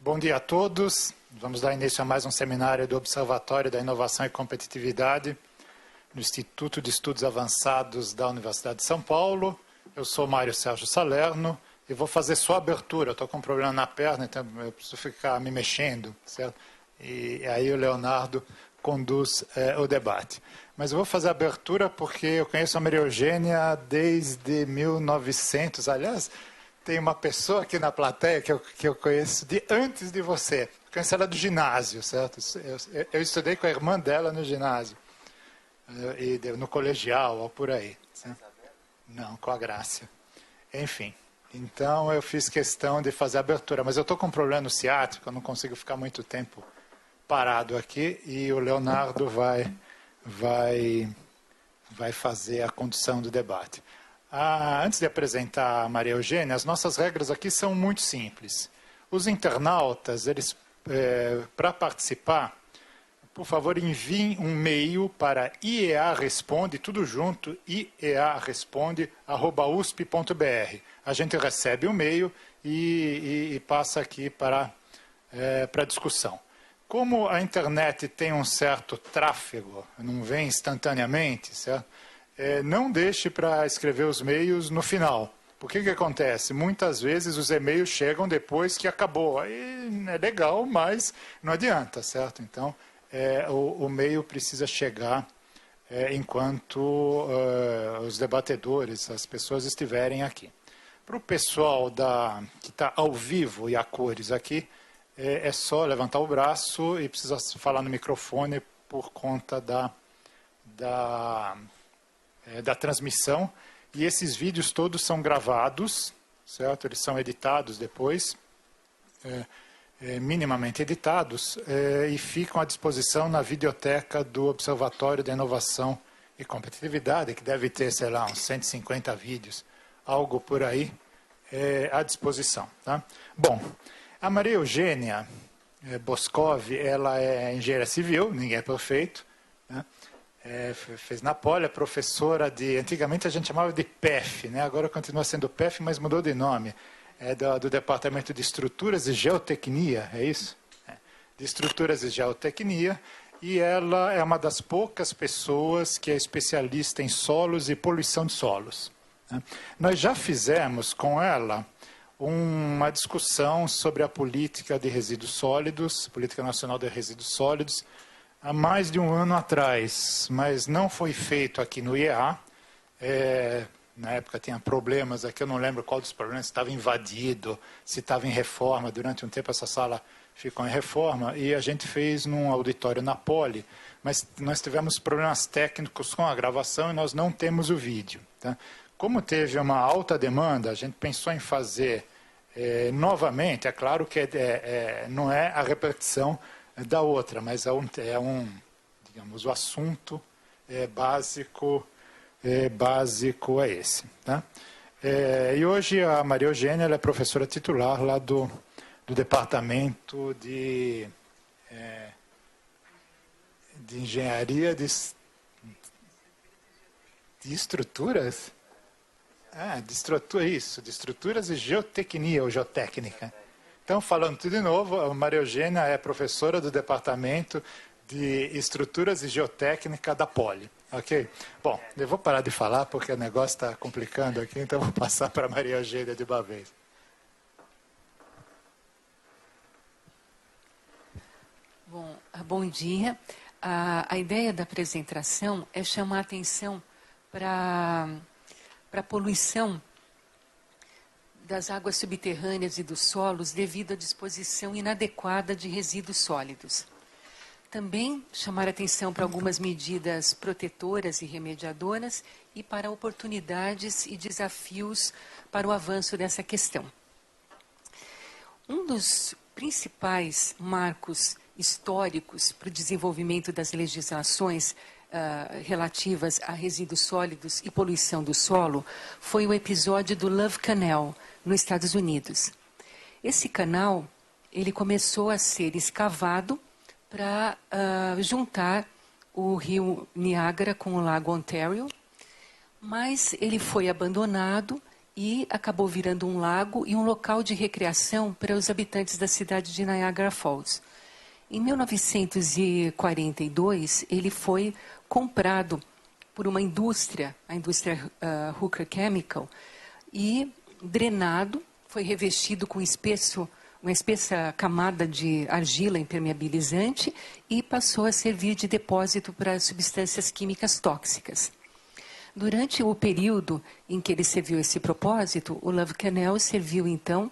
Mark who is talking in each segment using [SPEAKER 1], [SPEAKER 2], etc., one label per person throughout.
[SPEAKER 1] Bom dia a todos. Vamos dar início a mais um seminário do Observatório da Inovação e Competitividade no Instituto de Estudos Avançados da Universidade de São Paulo. Eu sou Mário Sérgio Salerno e vou fazer só a abertura. Estou com um problema na perna, então eu preciso ficar me mexendo, certo? E aí o Leonardo conduz o debate. Mas eu vou fazer a abertura porque eu conheço a Maria Eugênia desde 1900, aliás... Tem uma pessoa aqui na plateia que eu conheço de antes de você. Conheço ela do ginásio, certo? Eu estudei com a irmã dela no ginásio. E no colegial, ou por aí. Certo? Não, com a Grácia. Enfim, então eu fiz questão de fazer a abertura. Mas eu estou com um problema no ciático, eu não consigo ficar muito tempo parado aqui. E o Leonardo vai fazer a condução do debate. Antes de apresentar a Maria Eugênia, as nossas regras aqui são muito simples. Os internautas, eles, para participar, por favor, enviem um e-mail para iearesponde, tudo junto, iearesponde@usp.br. A gente recebe o e-mail e passa aqui para discussão. Como a internet tem um certo tráfego, não vem instantaneamente, certo? Não deixe para escrever os e-mails no final. Por que acontece? Muitas vezes os e-mails chegam depois que acabou. Aí é legal, mas não adianta, certo? Então, o e-mail precisa chegar enquanto os debatedores, as pessoas estiverem aqui. Para o pessoal que está ao vivo e a cores aqui, é só levantar o braço e precisa falar no microfone por conta da transmissão, e esses vídeos todos são gravados, certo? Eles são editados depois, minimamente editados, e ficam à disposição na videoteca do Observatório da Inovação e Competitividade, que deve ter, sei lá, uns 150 vídeos, algo por aí, à disposição. Tá? Bom, a Maria Eugênia Boscov, ela é engenheira civil, ninguém é perfeito, né? Fez na Poli, é professora antigamente a gente chamava de PEF, né? Agora continua sendo PEF, mas mudou de nome. Do Departamento de Estruturas e Geotecnia, é isso? De Estruturas e Geotecnia, e ela é uma das poucas pessoas que é especialista em solos e poluição de solos. Né? Nós já fizemos com ela uma discussão sobre a política de resíduos sólidos, Política Nacional de Resíduos Sólidos, há mais de um ano atrás, mas não foi feito aqui no IEA. Na época tinha problemas aqui, eu não lembro qual dos problemas, se estava invadido, se estava em reforma. Durante um tempo essa sala ficou em reforma e a gente fez num auditório na Poli, mas nós tivemos problemas técnicos com a gravação e nós não temos o vídeo. Tá? Como teve uma alta demanda, a gente pensou em fazer novamente. É claro que não é a repetição da outra, mas digamos, o assunto básico é esse. Tá? E hoje a Maria Eugênia ela é professora titular lá do Departamento de Engenharia de Estruturas? De estruturas e geotecnia ou geotécnica. Então, falando tudo de novo, a Maria Eugênia é professora do Departamento de Estruturas e Geotécnica da Poli. Ok? Bom, eu vou parar de falar porque o negócio está complicando aqui, então eu vou passar para a Maria Eugênia de uma vez.
[SPEAKER 2] Bom dia. A ideia da apresentação é chamar a atenção para a poluição das águas subterrâneas e dos solos devido à disposição inadequada de resíduos sólidos. Também chamar atenção para algumas medidas protetoras e remediadoras e para oportunidades e desafios para o avanço dessa questão. Um dos principais marcos históricos para o desenvolvimento das legislações relativas a resíduos sólidos e poluição do solo foi o episódio do Love Canal, nos Estados Unidos. Esse canal ele começou a ser escavado para juntar o rio Niágara com o lago Ontario, mas ele foi abandonado e acabou virando um lago e um local de recreação para os habitantes da cidade de Niagara Falls. Em 1942, ele foi comprado por uma indústria, a indústria Hooker Chemical, e drenado, foi revestido com uma espessa camada de argila impermeabilizante e passou a servir de depósito para substâncias químicas tóxicas. Durante o período em que ele serviu esse propósito, o Love Canal serviu, então,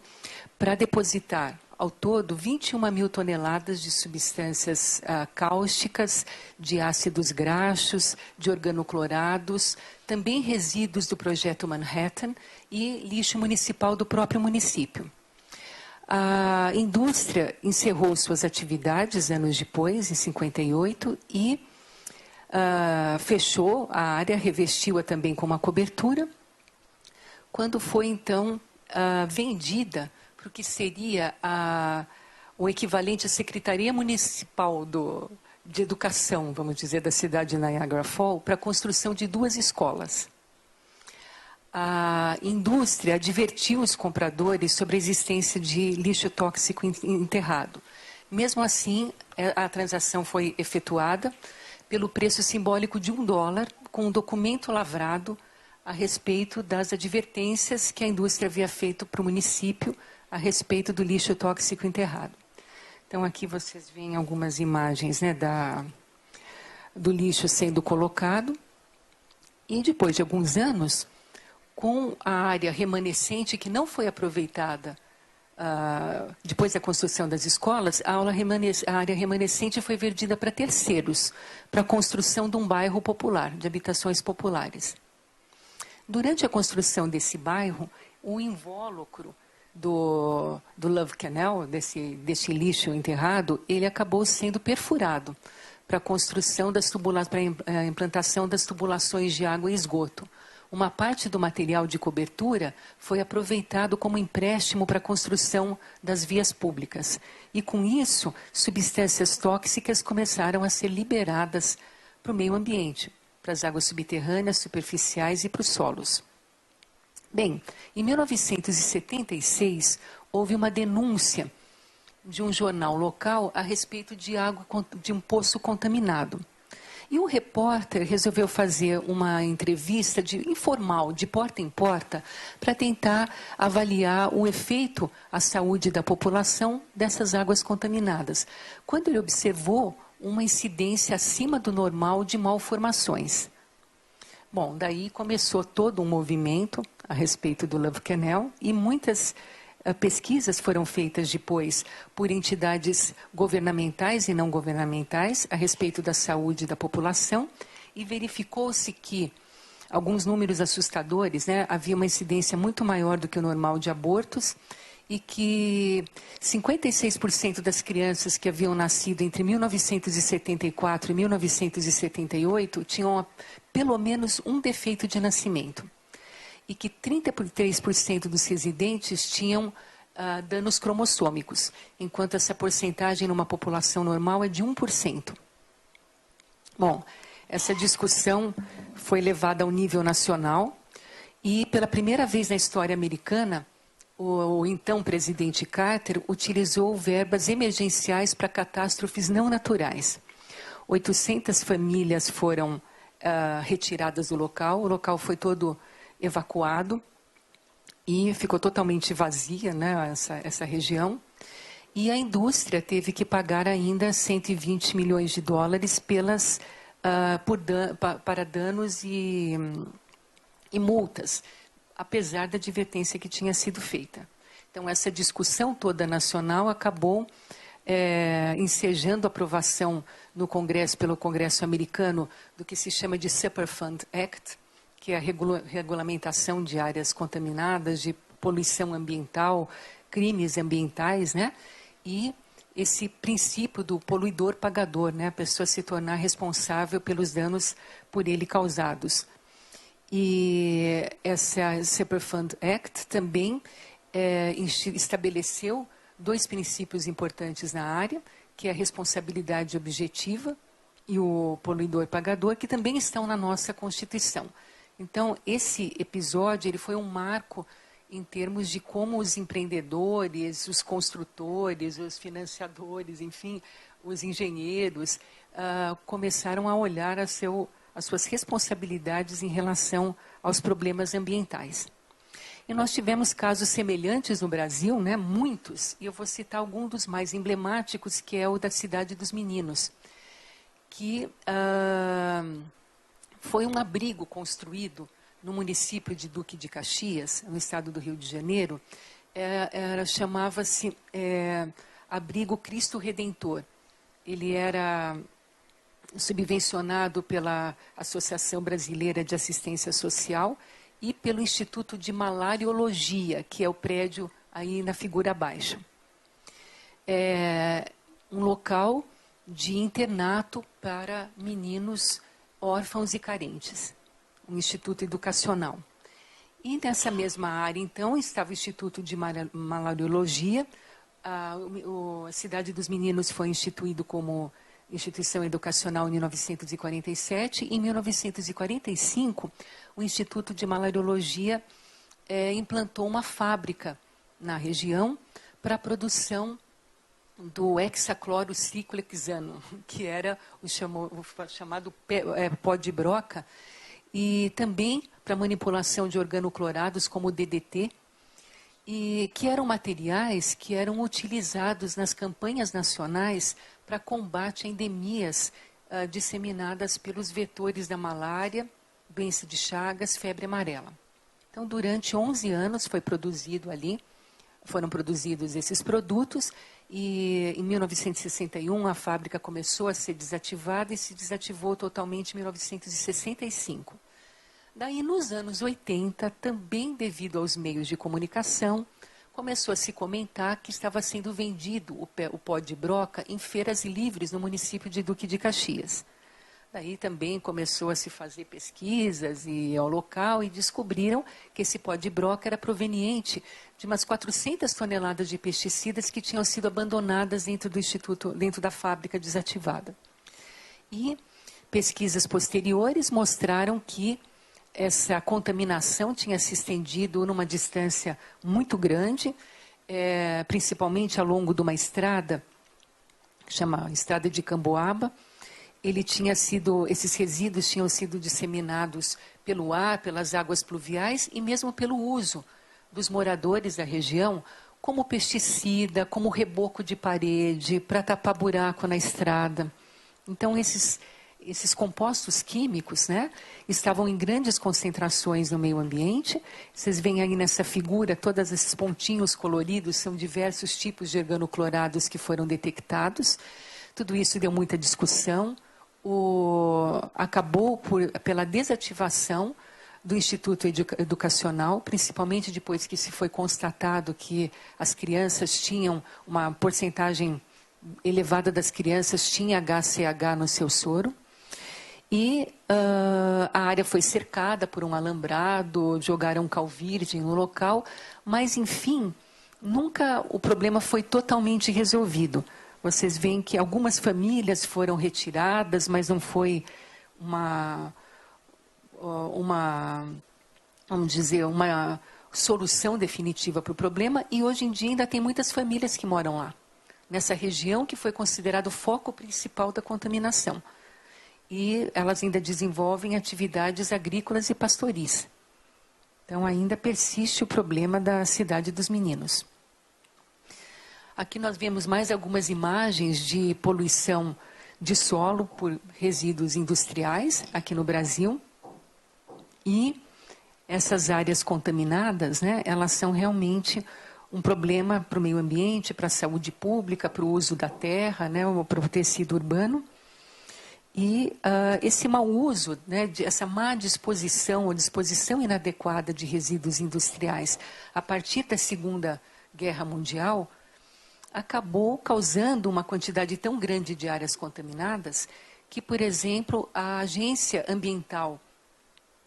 [SPEAKER 2] para depositar, ao todo, 21 mil toneladas de substâncias cáusticas, de ácidos graxos, de organoclorados, também resíduos do projeto Manhattan e lixo municipal do próprio município. A indústria encerrou suas atividades anos depois, em 58, e fechou a área, revestiu-a também com uma cobertura, quando foi, então, vendida para o que seria o equivalente à Secretaria Municipal de Educação, vamos dizer, da cidade de Niagara Falls, para a construção de 2 escolas. A indústria advertiu os compradores sobre a existência de lixo tóxico enterrado. Mesmo assim, a transação foi efetuada pelo preço simbólico de $1, com um documento lavrado a respeito das advertências que a indústria havia feito para o município a respeito do lixo tóxico enterrado. Então, aqui vocês veem algumas imagens, né, do lixo sendo colocado. E depois de alguns anos, com a área remanescente que não foi aproveitada depois da construção das escolas, a área remanescente foi vendida para terceiros, para a construção de um bairro popular, de habitações populares. Durante a construção desse bairro, o invólucro do Love Canal, desse lixo enterrado, ele acabou sendo perfurado para a construção para a implantação das tubulações de água e esgoto. Uma parte do material de cobertura foi aproveitado como empréstimo para a construção das vias públicas. E, com isso, substâncias tóxicas começaram a ser liberadas para o meio ambiente, para as águas subterrâneas, superficiais e para os solos. Bem, em 1976, houve uma denúncia de um jornal local a respeito de um poço contaminado. E o repórter resolveu fazer uma entrevista informal, de porta em porta, para tentar avaliar o efeito à saúde da população dessas águas contaminadas. Quando ele observou uma incidência acima do normal de malformações. Bom, daí começou todo um movimento a respeito do Love Canal e muitas pesquisas foram feitas depois por entidades governamentais e não governamentais a respeito da saúde da população e verificou-se que alguns números assustadores, né, havia uma incidência muito maior do que o normal de abortos e que 56% das crianças que haviam nascido entre 1974 e 1978 tinham pelo menos um defeito de nascimento. E que 33% dos residentes tinham danos cromossômicos, enquanto essa porcentagem numa população normal é de 1%. Bom, essa discussão foi levada ao nível nacional e, pela primeira vez na história americana, o então presidente Carter utilizou verbas emergenciais para catástrofes não naturais. 800 famílias foram retiradas do local, o local foi todo evacuado e ficou totalmente vazia, né, essa região. E a indústria teve que pagar ainda 120 milhões de dólares para danos e multas, apesar da advertência que tinha sido feita. Então, essa discussão toda nacional acabou ensejando a aprovação no Congresso, pelo Congresso americano, do que se chama de Superfund Act, que é a regulamentação de áreas contaminadas, de poluição ambiental, crimes ambientais, né? E esse princípio do poluidor-pagador, né? A pessoa se tornar responsável pelos danos por ele causados. E essa Superfund Act também estabeleceu 2 princípios importantes na área, que é a responsabilidade objetiva e o poluidor-pagador, que também estão na nossa Constituição. Então, esse episódio ele foi um marco em termos de como os empreendedores, os construtores, os financiadores, enfim, os engenheiros, começaram a olhar as suas responsabilidades em relação aos problemas ambientais. E nós tivemos casos semelhantes no Brasil, né, muitos, e eu vou citar algum dos mais emblemáticos, que é o da Cidade dos Meninos, que foi um abrigo construído no município de Duque de Caxias, no estado do Rio de Janeiro. Chamava-se Abrigo Cristo Redentor. Ele era subvencionado pela Associação Brasileira de Assistência Social e pelo Instituto de Malariologia, que é o prédio aí na figura abaixo. É um local de internato para meninos órfãos e carentes, um instituto educacional. E nessa mesma área, então, estava o Instituto de Malariologia. A Cidade dos Meninos foi instituído como instituição educacional em 1947. Em 1945, o Instituto de Malariologia implantou uma fábrica na região para a produção do hexaclorociclohexano, que era o chamado pó de broca, e também para manipulação de organoclorados como o DDT, e que eram materiais que eram utilizados nas campanhas nacionais para combate a endemias disseminadas pelos vetores da malária, doença de Chagas, febre amarela. Então, durante 11 anos foram produzidos esses produtos, e em 1961 a fábrica começou a ser desativada e se desativou totalmente em 1965. Daí, nos anos 80, também devido aos meios de comunicação, começou a se comentar que estava sendo vendido o pó de broca em feiras livres no município de Duque de Caxias. Daí também começou a se fazer pesquisas ao local e descobriram que esse pó de broca era proveniente de umas 400 toneladas de pesticidas que tinham sido abandonadas dentro do instituto, dentro da fábrica desativada. E pesquisas posteriores mostraram que essa contaminação tinha se estendido numa distância muito grande, principalmente ao longo de uma estrada, que chama Estrada de Camboaba. Esses resíduos tinham sido disseminados pelo ar, pelas águas pluviais e mesmo pelo uso dos moradores da região como pesticida, como reboco de parede, para tapar buraco na estrada. Então, esses compostos químicos, né, estavam em grandes concentrações no meio ambiente. Vocês veem aí nessa figura, todos esses pontinhos coloridos são diversos tipos de organoclorados que foram detectados. Tudo isso deu muita discussão. Acabou pela desativação do Instituto Educacional, principalmente depois que se foi constatado que as crianças tinham, uma porcentagem elevada das crianças tinha HCH no seu soro. E a área foi cercada por um alambrado, jogaram cal virgem no local, mas, enfim, nunca o problema foi totalmente resolvido. Vocês veem que algumas famílias foram retiradas, mas não foi vamos dizer, uma solução definitiva para o problema. E hoje em dia ainda tem muitas famílias que moram lá, nessa região que foi considerado o foco principal da contaminação. E elas ainda desenvolvem atividades agrícolas e pastoris. Então ainda persiste o problema da Cidade dos Meninos. Aqui nós vemos mais algumas imagens de poluição de solo por resíduos industriais aqui no Brasil. E essas áreas contaminadas, né, elas são realmente um problema para o meio ambiente, para a saúde pública, para o uso da terra, né, para o tecido urbano. E esse mau uso, né, essa má disposição ou disposição inadequada de resíduos industriais a partir da Segunda Guerra Mundial acabou causando uma quantidade tão grande de áreas contaminadas que, por exemplo, a Agência Ambiental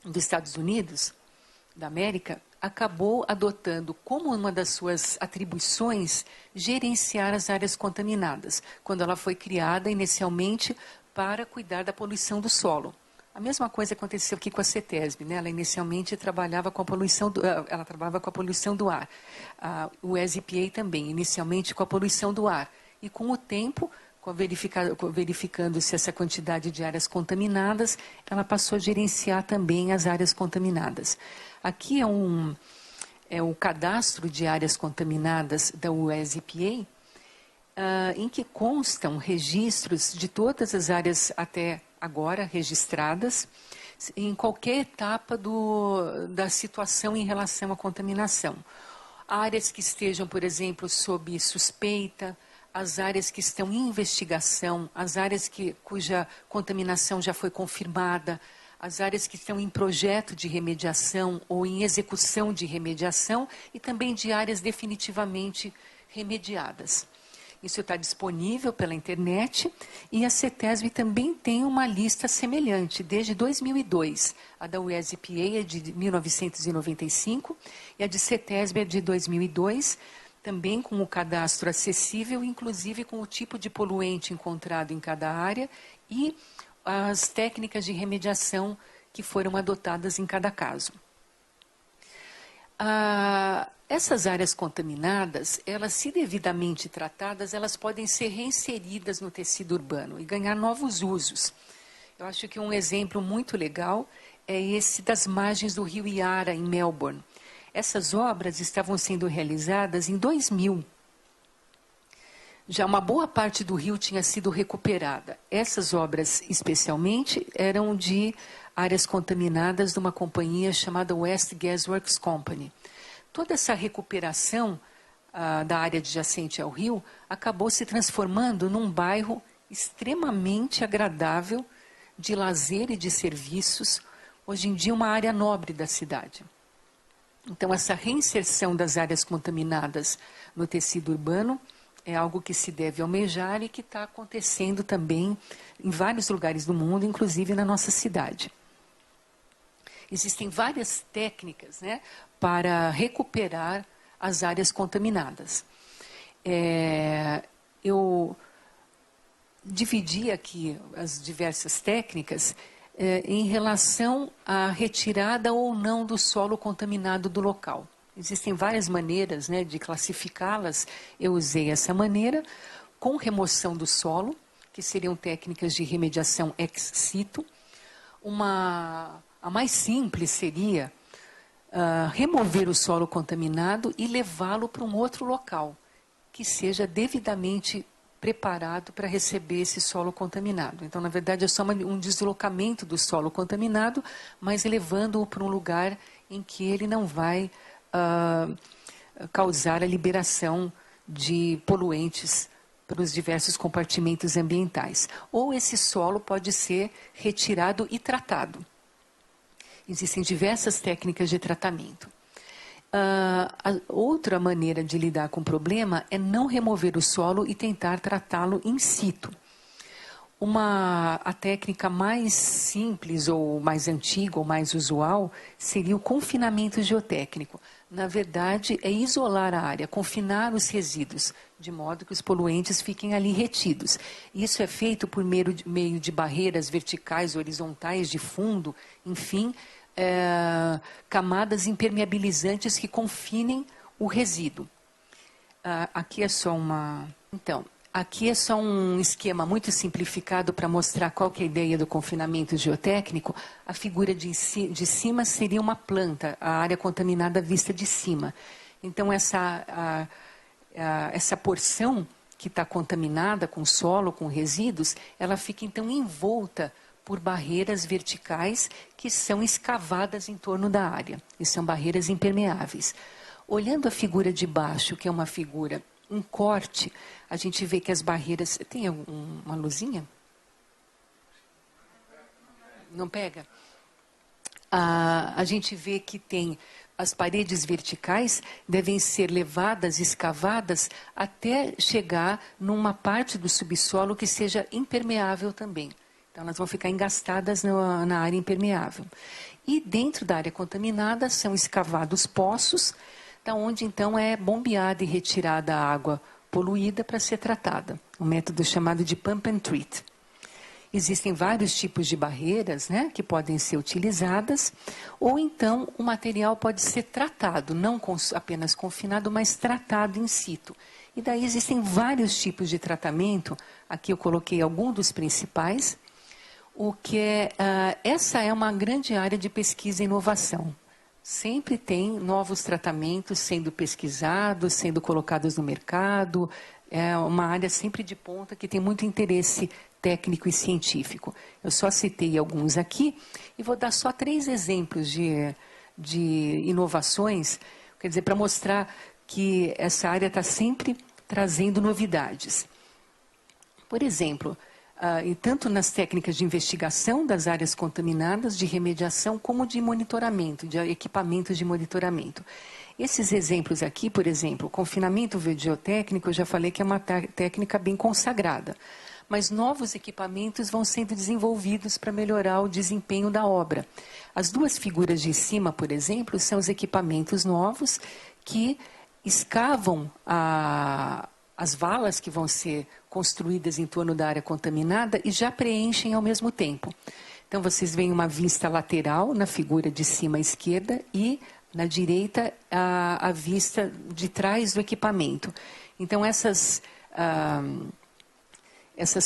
[SPEAKER 2] dos Estados Unidos, da América, acabou adotando como uma das suas atribuições gerenciar as áreas contaminadas, quando ela foi criada inicialmente para cuidar da poluição do solo. A mesma coisa aconteceu aqui com a CETESB, né? Ela inicialmente trabalhava com a poluição do ar. O ESPA também, inicialmente com a poluição do ar. E com o tempo, verificando-se essa quantidade de áreas contaminadas, ela passou a gerenciar também as áreas contaminadas. Aqui é o cadastro de áreas contaminadas da UESPA, em que constam registros de todas as áreas até agora registradas, em qualquer etapa da situação em relação à contaminação. Áreas que estejam, por exemplo, sob suspeita, as áreas que estão em investigação, as áreas cuja contaminação já foi confirmada, as áreas que estão em projeto de remediação ou em execução de remediação e também de áreas definitivamente remediadas. Isso está disponível pela internet e a CETESB também tem uma lista semelhante, desde 2002. A da UESPA é de 1995 e a de CETESB é de 2002, também com o cadastro acessível, inclusive com o tipo de poluente encontrado em cada área e as técnicas de remediação que foram adotadas em cada caso. Essas áreas contaminadas, elas, se devidamente tratadas, elas podem ser reinseridas no tecido urbano e ganhar novos usos. Eu acho que um exemplo muito legal é esse das margens do rio Yarra, em Melbourne. Essas obras estavam sendo realizadas em 2000. Já uma boa parte do rio tinha sido recuperada. Essas obras, especialmente, eram de áreas contaminadas de uma companhia chamada West Gasworks Company. Toda essa recuperação da área adjacente ao rio acabou se transformando num bairro extremamente agradável de lazer e de serviços, hoje em dia uma área nobre da cidade. Então, essa reinserção das áreas contaminadas no tecido urbano é algo que se deve almejar e que está acontecendo também em vários lugares do mundo, inclusive na nossa cidade. Existem várias técnicas, né, para recuperar as áreas contaminadas. Eu dividi aqui as diversas técnicas em relação à retirada ou não do solo contaminado do local. Existem várias maneiras, né, de classificá-las. Eu usei essa maneira, com remoção do solo, que seriam técnicas de remediação ex situ. A mais simples seria remover o solo contaminado e levá-lo para um outro local, que seja devidamente preparado para receber esse solo contaminado. Então, na verdade, é só um deslocamento do solo contaminado, mas levando-o para um lugar em que ele não vai causar a liberação de poluentes para os diversos compartimentos ambientais. Ou esse solo pode ser retirado e tratado. Existem diversas técnicas de tratamento. A outra maneira de lidar com o problema é não remover o solo e tentar tratá-lo in situ. A técnica mais simples ou mais antiga ou mais usual seria o confinamento geotécnico. Na verdade, é isolar a área, confinar os resíduos, de modo que os poluentes fiquem ali retidos. Isso é feito por meio de barreiras verticais, horizontais, de fundo, enfim, camadas impermeabilizantes que confinem o resíduo. Aqui é só aqui é só um esquema muito simplificado para mostrar qual que é a ideia do confinamento geotécnico. A figura de cima seria uma planta, a área contaminada vista de cima. Então, essa porção que está contaminada com solo, com resíduos, ela fica então envolta por barreiras verticais que são escavadas em torno da área. E são barreiras impermeáveis. Olhando a figura de baixo, que é uma figura em corte, a gente vê que as barreiras... Tem uma luzinha? Não pega? A gente vê que tem... As paredes verticais devem ser levadas, escavadas, até chegar numa parte do subsolo que seja impermeável também. Então, elas vão ficar engastadas na área impermeável. E dentro da área contaminada são escavados poços, da onde então é bombeada e retirada a água poluída para ser tratada. Um método chamado de pump and treat. Existem vários tipos de barreiras, né, que podem ser utilizadas, ou então o material pode ser tratado, não apenas confinado, mas tratado in situ. E daí existem vários tipos de tratamento, aqui eu coloquei alguns dos principais, essa é uma grande área de pesquisa e inovação. Sempre tem novos tratamentos sendo pesquisados, sendo colocados no mercado. É uma área sempre de ponta que tem muito interesse técnico e científico. Eu só citei alguns aqui e vou dar só 3 exemplos de inovações, quer dizer, para mostrar que essa área está sempre trazendo novidades. Por exemplo, e tanto nas técnicas de investigação das áreas contaminadas, de remediação, como de monitoramento, de equipamentos de monitoramento. Esses exemplos aqui, por exemplo, o confinamento geotécnico, eu já falei que é uma técnica bem consagrada. Mas novos equipamentos vão sendo desenvolvidos para melhorar o desempenho da obra. As 2 figuras de cima, por exemplo, são os equipamentos novos que escavam as valas que vão ser construídas em torno da área contaminada e já preenchem ao mesmo tempo. Então, vocês veem uma vista lateral na figura de cima à esquerda e, na direita, a vista de trás do equipamento. Então, essas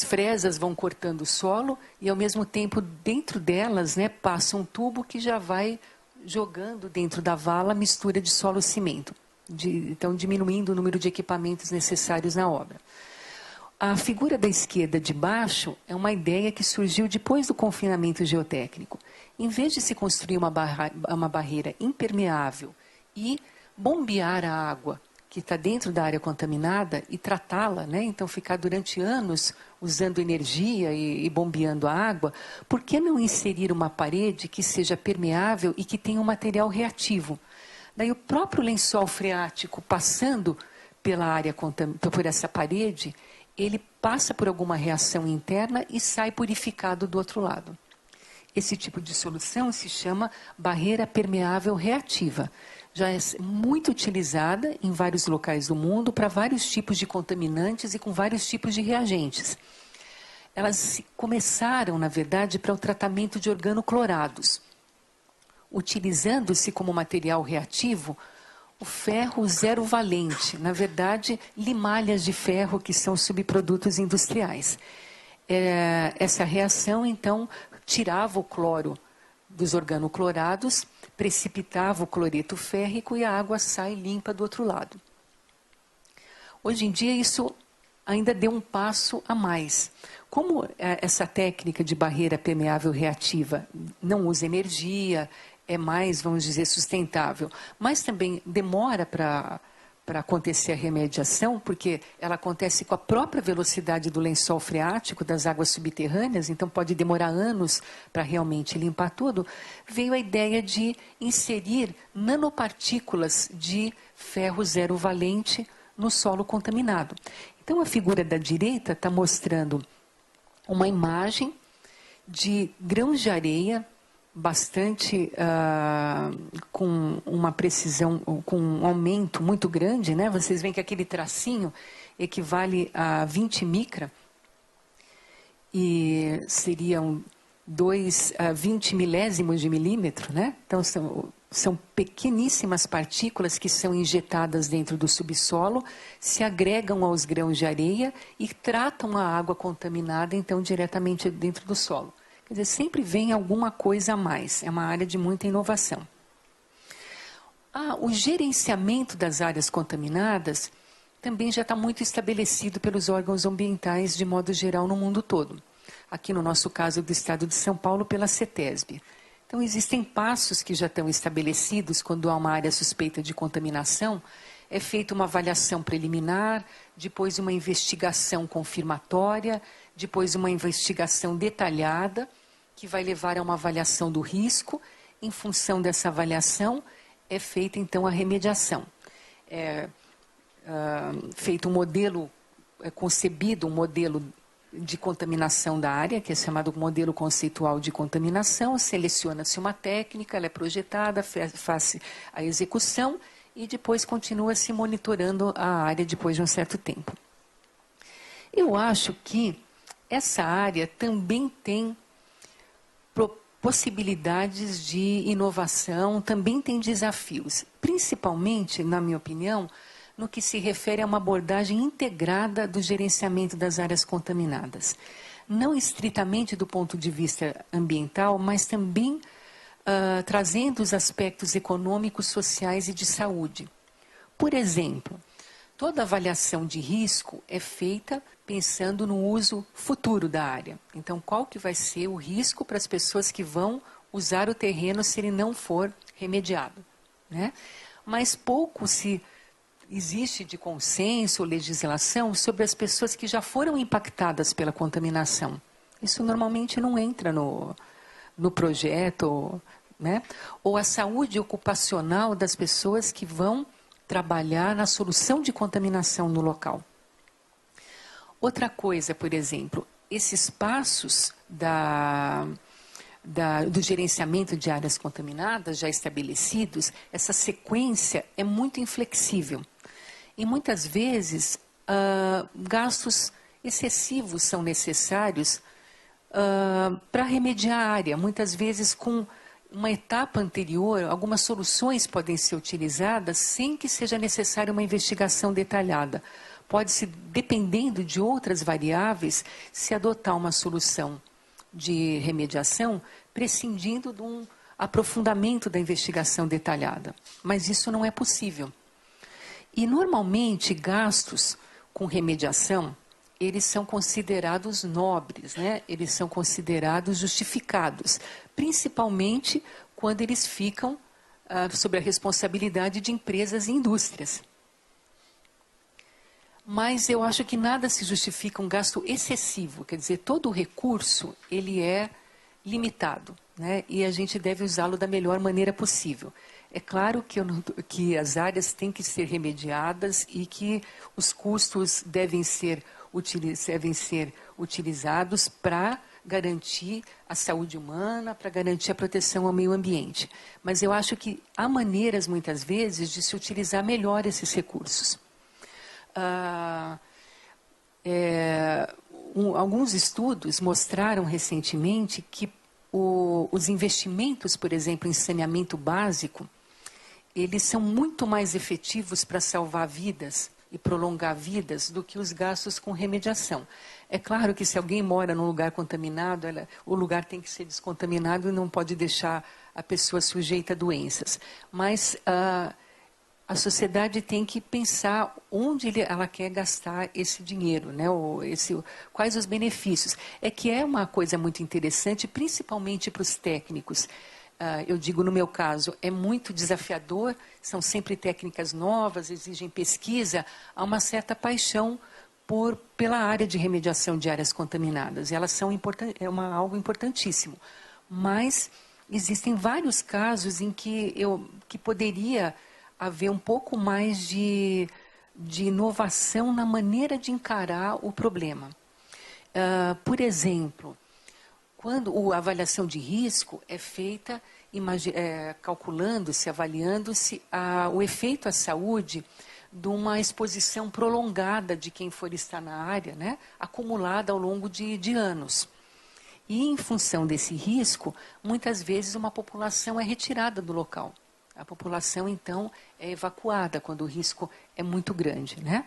[SPEAKER 2] fresas vão cortando o solo e, ao mesmo tempo, dentro delas, né, passa um tubo que já vai jogando dentro da vala mistura de solo e cimento. Então, diminuindo o número de equipamentos necessários na obra. A figura da esquerda de baixo é uma ideia que surgiu depois do confinamento geotécnico. Em vez de se construir uma barreira impermeável e bombear a água que está dentro da área contaminada e tratá-la, né? Então ficar durante anos usando energia e bombeando a água, por que não inserir uma parede que seja permeável e que tenha um material reativo? Daí o próprio lençol freático passando pela área por essa parede, ele passa por alguma reação interna e sai purificado do outro lado. Esse tipo de solução se chama barreira permeável reativa. Já é muito utilizada em vários locais do mundo para vários tipos de contaminantes e com vários tipos de reagentes. Elas começaram, na verdade, para o tratamento de organoclorados, utilizando-se como material reativo o ferro zero valente, na verdade, limalhas de ferro que são subprodutos industriais. Essa reação, então, tirava o cloro dos organoclorados, precipitava o cloreto férrico e a água sai limpa do outro lado. Hoje em dia, isso ainda deu um passo a mais. Como essa técnica de barreira permeável reativa não usa energia, é mais, vamos dizer, sustentável, mas também demora para acontecer a remediação, porque ela acontece com a própria velocidade do lençol freático, das águas subterrâneas, então pode demorar anos para realmente limpar tudo, veio a ideia de inserir nanopartículas de ferro zero valente no solo contaminado. Então a figura da direita está mostrando uma imagem de grãos de areia, bastante com uma precisão, com um aumento muito grande, né? Vocês veem que aquele tracinho equivale a 20 micra e seriam 20 milésimos de milímetro, né? Então são pequeníssimas partículas que são injetadas dentro do subsolo, se agregam aos grãos de areia e tratam a água contaminada então diretamente dentro do solo. Quer dizer, sempre vem alguma coisa a mais. É uma área de muita inovação. O gerenciamento das áreas contaminadas também já está muito estabelecido pelos órgãos ambientais de modo geral no mundo todo. Aqui no nosso caso do estado de São Paulo, pela CETESB. Então, existem passos que já estão estabelecidos quando há uma área suspeita de contaminação. É feita uma avaliação preliminar, depois uma investigação confirmatória, depois uma investigação detalhada, que vai levar a uma avaliação do risco. Em função dessa avaliação, é feita então a remediação. Feito um modelo, concebido um modelo de contaminação da área, que é chamado modelo conceitual de contaminação, seleciona-se uma técnica, ela é projetada, faz a execução e depois continua-se monitorando a área depois de um certo tempo. Eu acho que essa área também tem possibilidades de inovação, também tem desafios, principalmente, na minha opinião, no que se refere a uma abordagem integrada do gerenciamento das áreas contaminadas. Não estritamente do ponto de vista ambiental, mas também trazendo os aspectos econômicos, sociais e de saúde. Por exemplo, toda avaliação de risco é feita pensando no uso futuro da área. Então, qual que vai ser o risco para as pessoas que vão usar o terreno se ele não for remediado, né? Mas pouco se existe de consenso ou legislação sobre as pessoas que já foram impactadas pela contaminação. Isso normalmente não entra no projeto, né? Ou a saúde ocupacional das pessoas que vão trabalhar na solução de contaminação no local. Outra coisa, por exemplo, esses passos do gerenciamento de áreas contaminadas já estabelecidos, essa sequência é muito inflexível. E muitas vezes gastos excessivos são necessários para remediar a área. Muitas vezes com uma etapa anterior, algumas soluções podem ser utilizadas sem que seja necessária uma investigação detalhada. Pode-se, dependendo de outras variáveis, se adotar uma solução de remediação, prescindindo de um aprofundamento da investigação detalhada. Mas isso não é possível. E, normalmente, gastos com remediação, eles são considerados nobres, né? Eles são considerados justificados, principalmente quando eles ficam sob a responsabilidade de empresas e indústrias. Mas eu acho que nada se justifica um gasto excessivo, quer dizer, todo o recurso ele é limitado, né? E a gente deve usá-lo da melhor maneira possível. É claro que as áreas têm que ser remediadas e que os custos devem ser utilizados para garantir a saúde humana, para garantir a proteção ao meio ambiente. Mas eu acho que há maneiras, muitas vezes, de se utilizar melhor esses recursos. Alguns estudos mostraram recentemente que os investimentos, por exemplo, em saneamento básico, eles são muito mais efetivos para salvar vidas e prolongar vidas do que os gastos com remediação. É claro que se alguém mora num lugar contaminado, o lugar tem que ser descontaminado e não pode deixar a pessoa sujeita a doenças. Mas a sociedade tem que pensar onde ela quer gastar esse dinheiro, né? Quais os benefícios. É que é uma coisa muito interessante, principalmente para os técnicos. Eu digo, no meu caso, é muito desafiador, são sempre técnicas novas, exigem pesquisa, há uma certa paixão pela área de remediação de áreas contaminadas. Elas são algo importantíssimo. Mas existem vários casos em que poderia haver um pouco mais de inovação na maneira de encarar o problema. Por exemplo, quando a avaliação de risco é feita calculando-se, avaliando-se o efeito à saúde de uma exposição prolongada de quem for estar na área, né, acumulada ao longo de anos. E, em função desse risco, muitas vezes uma população é retirada do local. A população, então, é evacuada quando o risco é muito grande, né?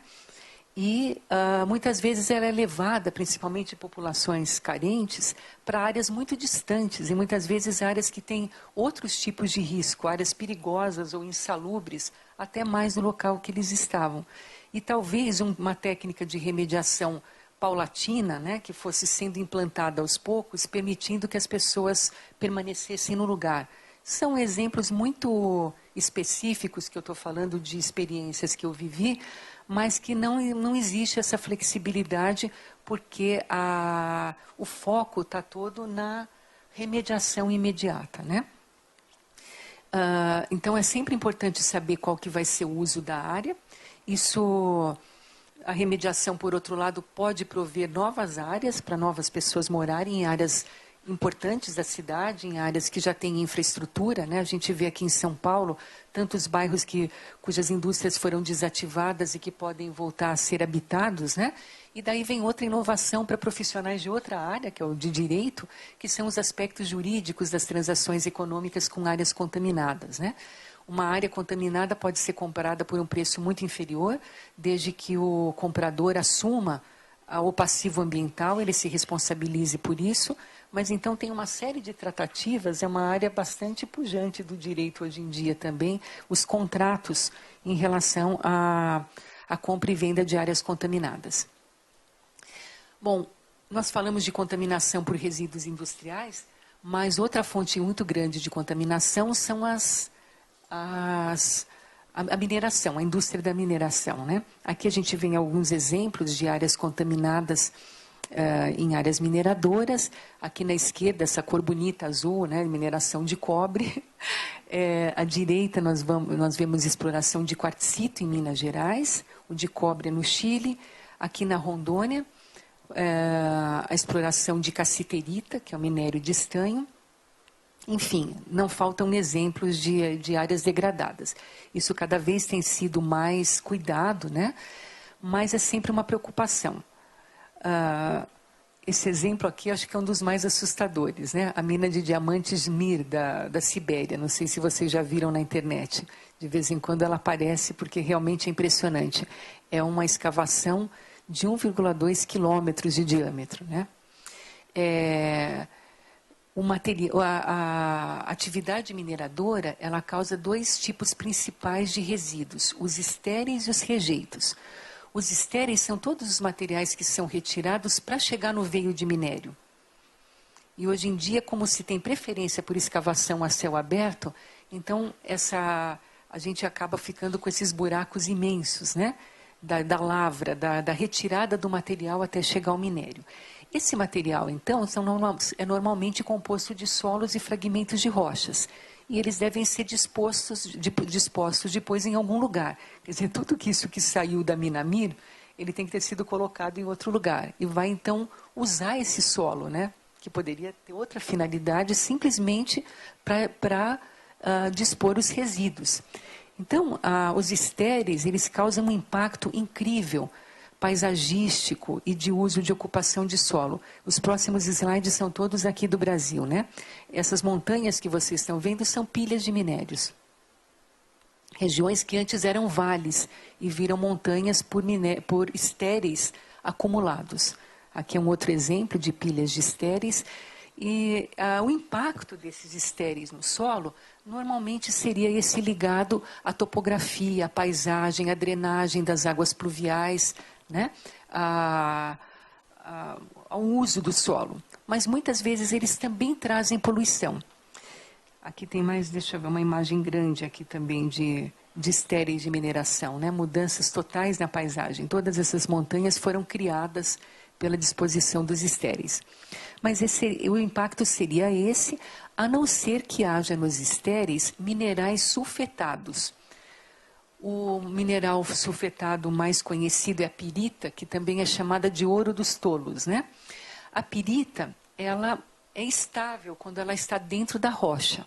[SPEAKER 2] E muitas vezes ela é levada, principalmente populações carentes, para áreas muito distantes e muitas vezes áreas que têm outros tipos de risco, áreas perigosas ou insalubres, até mais no local que eles estavam. E talvez uma técnica de remediação paulatina, né, que fosse sendo implantada aos poucos, permitindo que as pessoas permanecessem no lugar. São exemplos muito específicos que eu estou falando de experiências que eu vivi, mas que não existe essa flexibilidade porque o foco está todo na remediação imediata, né? Então é sempre importante saber qual que vai ser o uso da área. A remediação, por outro lado, pode prover novas áreas para novas pessoas morarem em áreas importantes da cidade, em áreas que já têm infraestrutura, né? A gente vê aqui em São Paulo tantos bairros cujas indústrias foram desativadas e que podem voltar a ser habitados, né? E daí vem outra inovação para profissionais de outra área, que é o de direito, que são os aspectos jurídicos das transações econômicas com áreas contaminadas, né? Uma área contaminada pode ser comprada por um preço muito inferior, desde que o comprador assuma o passivo ambiental, ele se responsabilize por isso, mas então tem uma série de tratativas, é uma área bastante pujante do direito hoje em dia também, os contratos em relação à compra e venda de áreas contaminadas. Bom, nós falamos de contaminação por resíduos industriais, mas outra fonte muito grande de contaminação são a mineração, a indústria da mineração, né? Aqui a gente vê alguns exemplos de áreas contaminadas em áreas mineradoras. Aqui na esquerda, essa cor bonita azul, né? Mineração de cobre. À direita, nós vemos exploração de quartzito em Minas Gerais, o de cobre no Chile. Aqui na Rondônia, a exploração de cassiterita, que é o minério de estanho. Enfim, não faltam exemplos de áreas degradadas. Isso cada vez tem sido mais cuidado, né? Mas é sempre uma preocupação. Esse exemplo aqui acho que é um dos mais assustadores, né? A mina de diamantes Mir, da Sibéria. Não sei se vocês já viram na internet. De vez em quando ela aparece porque realmente é impressionante. É uma escavação de 1,2 quilômetros de diâmetro, né? A atividade mineradora, ela causa dois tipos principais de resíduos, os estéreis e os rejeitos. Os estéreis são todos os materiais que são retirados para chegar no veio de minério. E hoje em dia, como se tem preferência por escavação a céu aberto, então a gente acaba ficando com esses buracos imensos, né? Da lavra, da retirada do material até chegar ao minério. Esse material, então, é normalmente composto de solos e fragmentos de rochas. E eles devem ser dispostos depois em algum lugar. Quer dizer, tudo isso que saiu da mina Mir, ele tem que ter sido colocado em outro lugar. E vai, então, usar esse solo, né? Que poderia ter outra finalidade, simplesmente para dispor os resíduos. Então, os estéreis, eles causam um impacto incrível, paisagístico e de uso de ocupação de solo. Os próximos slides são todos aqui do Brasil, né? Essas montanhas que vocês estão vendo são pilhas de minérios. Regiões que antes eram vales e viram montanhas por estéreis acumulados. Aqui é um outro exemplo de pilhas de estéreis. E o impacto desses estéreis no solo normalmente seria esse ligado à topografia, à paisagem, à drenagem das águas pluviais, né? Ao uso do solo. Mas muitas vezes eles também trazem poluição. Aqui tem mais, deixa eu ver, uma imagem grande aqui também de estéreis de mineração, né? Mudanças totais na paisagem. Todas essas montanhas foram criadas pela disposição dos estéreis. Mas o impacto seria esse, a não ser que haja nos estéreis minerais sulfetados. O mineral sulfetado mais conhecido é a pirita, que também é chamada de ouro dos tolos, né? A pirita, ela é estável quando ela está dentro da rocha.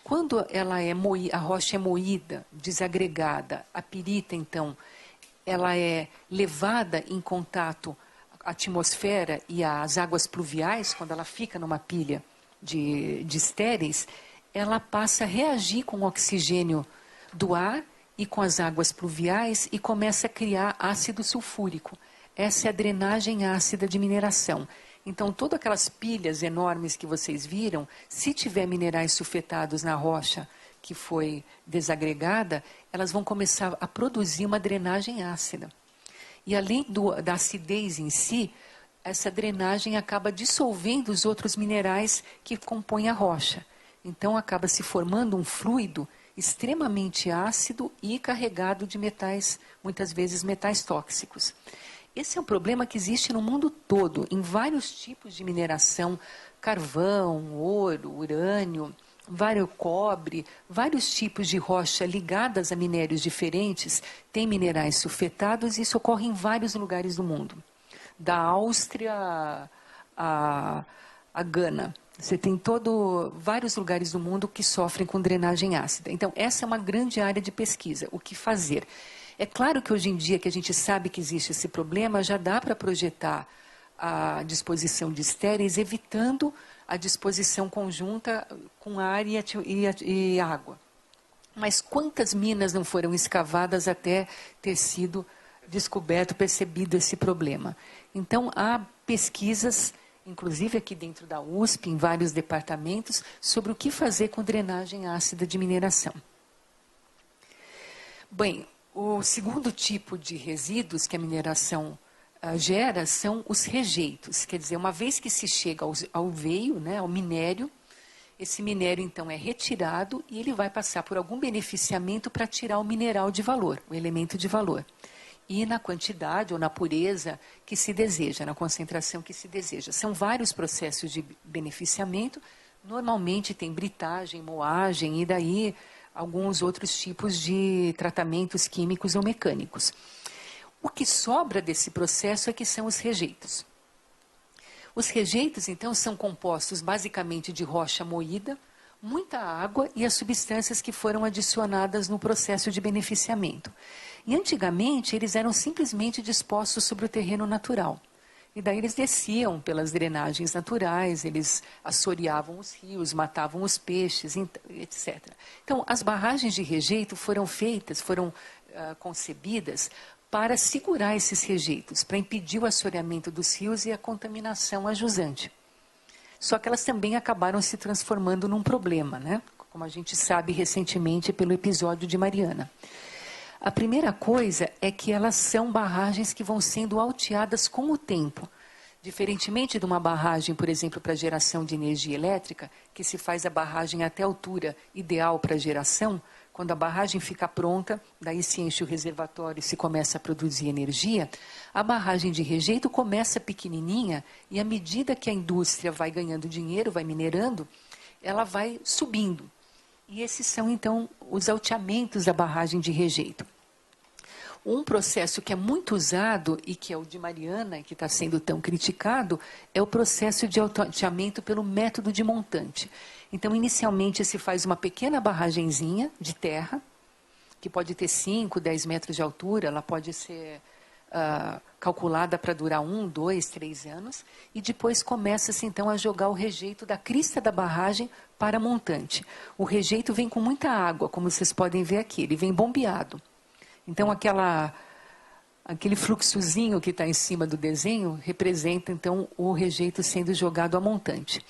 [SPEAKER 2] Quando a rocha é moída, desagregada, a pirita, então, ela é levada em contato à atmosfera e às águas pluviais, quando ela fica numa pilha de estéreis, ela passa a reagir com o oxigênio do ar e com as águas pluviais e começa a criar ácido sulfúrico. Essa é a drenagem ácida de mineração. Então, todas aquelas pilhas enormes que vocês viram, se tiver minerais sulfetados na rocha que foi desagregada, elas vão começar a produzir uma drenagem ácida. E além da acidez em si, essa drenagem acaba dissolvendo os outros minerais que compõem a rocha. Então, acaba se formando um fluido extremamente ácido e carregado de metais, muitas vezes metais tóxicos. Esse é um problema que existe no mundo todo, em vários tipos de mineração, carvão, ouro, urânio, cobre, vários tipos de rocha ligadas a minérios diferentes, têm minerais sulfetados e isso ocorre em vários lugares do mundo. Da Áustria a Gana, Você tem vários lugares do mundo que sofrem com drenagem ácida. Então, essa é uma grande área de pesquisa. O que fazer? É claro que hoje em dia que a gente sabe que existe esse problema, já dá para projetar a disposição de estéreis, evitando a disposição conjunta com ar e água. Mas quantas minas não foram escavadas até ter sido descoberto, percebido esse problema? Então, há pesquisas, inclusive aqui dentro da USP, em vários departamentos, sobre o que fazer com drenagem ácida de mineração. Bem, o segundo tipo de resíduos que a mineração gera são os rejeitos. Quer dizer, uma vez que se chega ao veio, né, ao minério, esse minério, então, é retirado e ele vai passar por algum beneficiamento para tirar o mineral de valor, o elemento de valor. E na quantidade ou na pureza que se deseja, na concentração que se deseja. São vários processos de beneficiamento. Normalmente tem britagem, moagem e daí alguns outros tipos de tratamentos químicos ou mecânicos. O que sobra desse processo é que são os rejeitos. Os rejeitos, então, são compostos basicamente de rocha moída, muita água e as substâncias que foram adicionadas no processo de beneficiamento. E antigamente eles eram simplesmente dispostos sobre o terreno natural. E daí eles desciam pelas drenagens naturais, eles assoreavam os rios, matavam os peixes, etc. Então, as barragens de rejeito foram concebidas para segurar esses rejeitos, para impedir o assoreamento dos rios e a contaminação a jusante. Só que elas também acabaram se transformando num problema, né? Como a gente sabe recentemente pelo episódio de Mariana. A primeira coisa é que elas são barragens que vão sendo alteadas com o tempo. Diferentemente de uma barragem, por exemplo, para geração de energia elétrica, que se faz a barragem até a altura ideal para geração, quando a barragem fica pronta, daí se enche o reservatório e se começa a produzir energia, a barragem de rejeito começa pequenininha e à medida que a indústria vai ganhando dinheiro, vai minerando, ela vai subindo. E esses são, então, os alteamentos da barragem de rejeito. Um processo que é muito usado e que é o de Mariana, que está sendo tão criticado, é o processo de alteamento pelo método de montante. Então, inicialmente, se faz uma pequena barragenzinha de terra, que pode ter 5, 10 metros de altura, ela pode ser calculada para durar 1, 2, 3 anos, e depois começa-se, então, a jogar o rejeito da crista da barragem para a montante. O rejeito vem com muita água, como vocês podem ver aqui, ele vem bombeado. Então, aquele fluxozinho que está em cima do desenho representa, então, o rejeito sendo jogado a montante.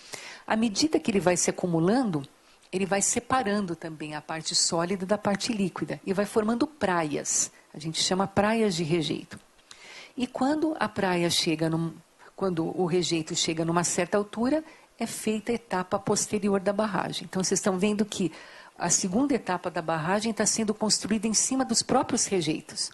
[SPEAKER 2] À medida que ele vai se acumulando, ele vai separando também a parte sólida da parte líquida e vai formando praias. A gente chama praias de rejeito. E quando a praia quando o rejeito chega numa certa altura, é feita a etapa posterior da barragem. Então, vocês estão vendo que a segunda etapa da barragem está sendo construída em cima dos próprios rejeitos.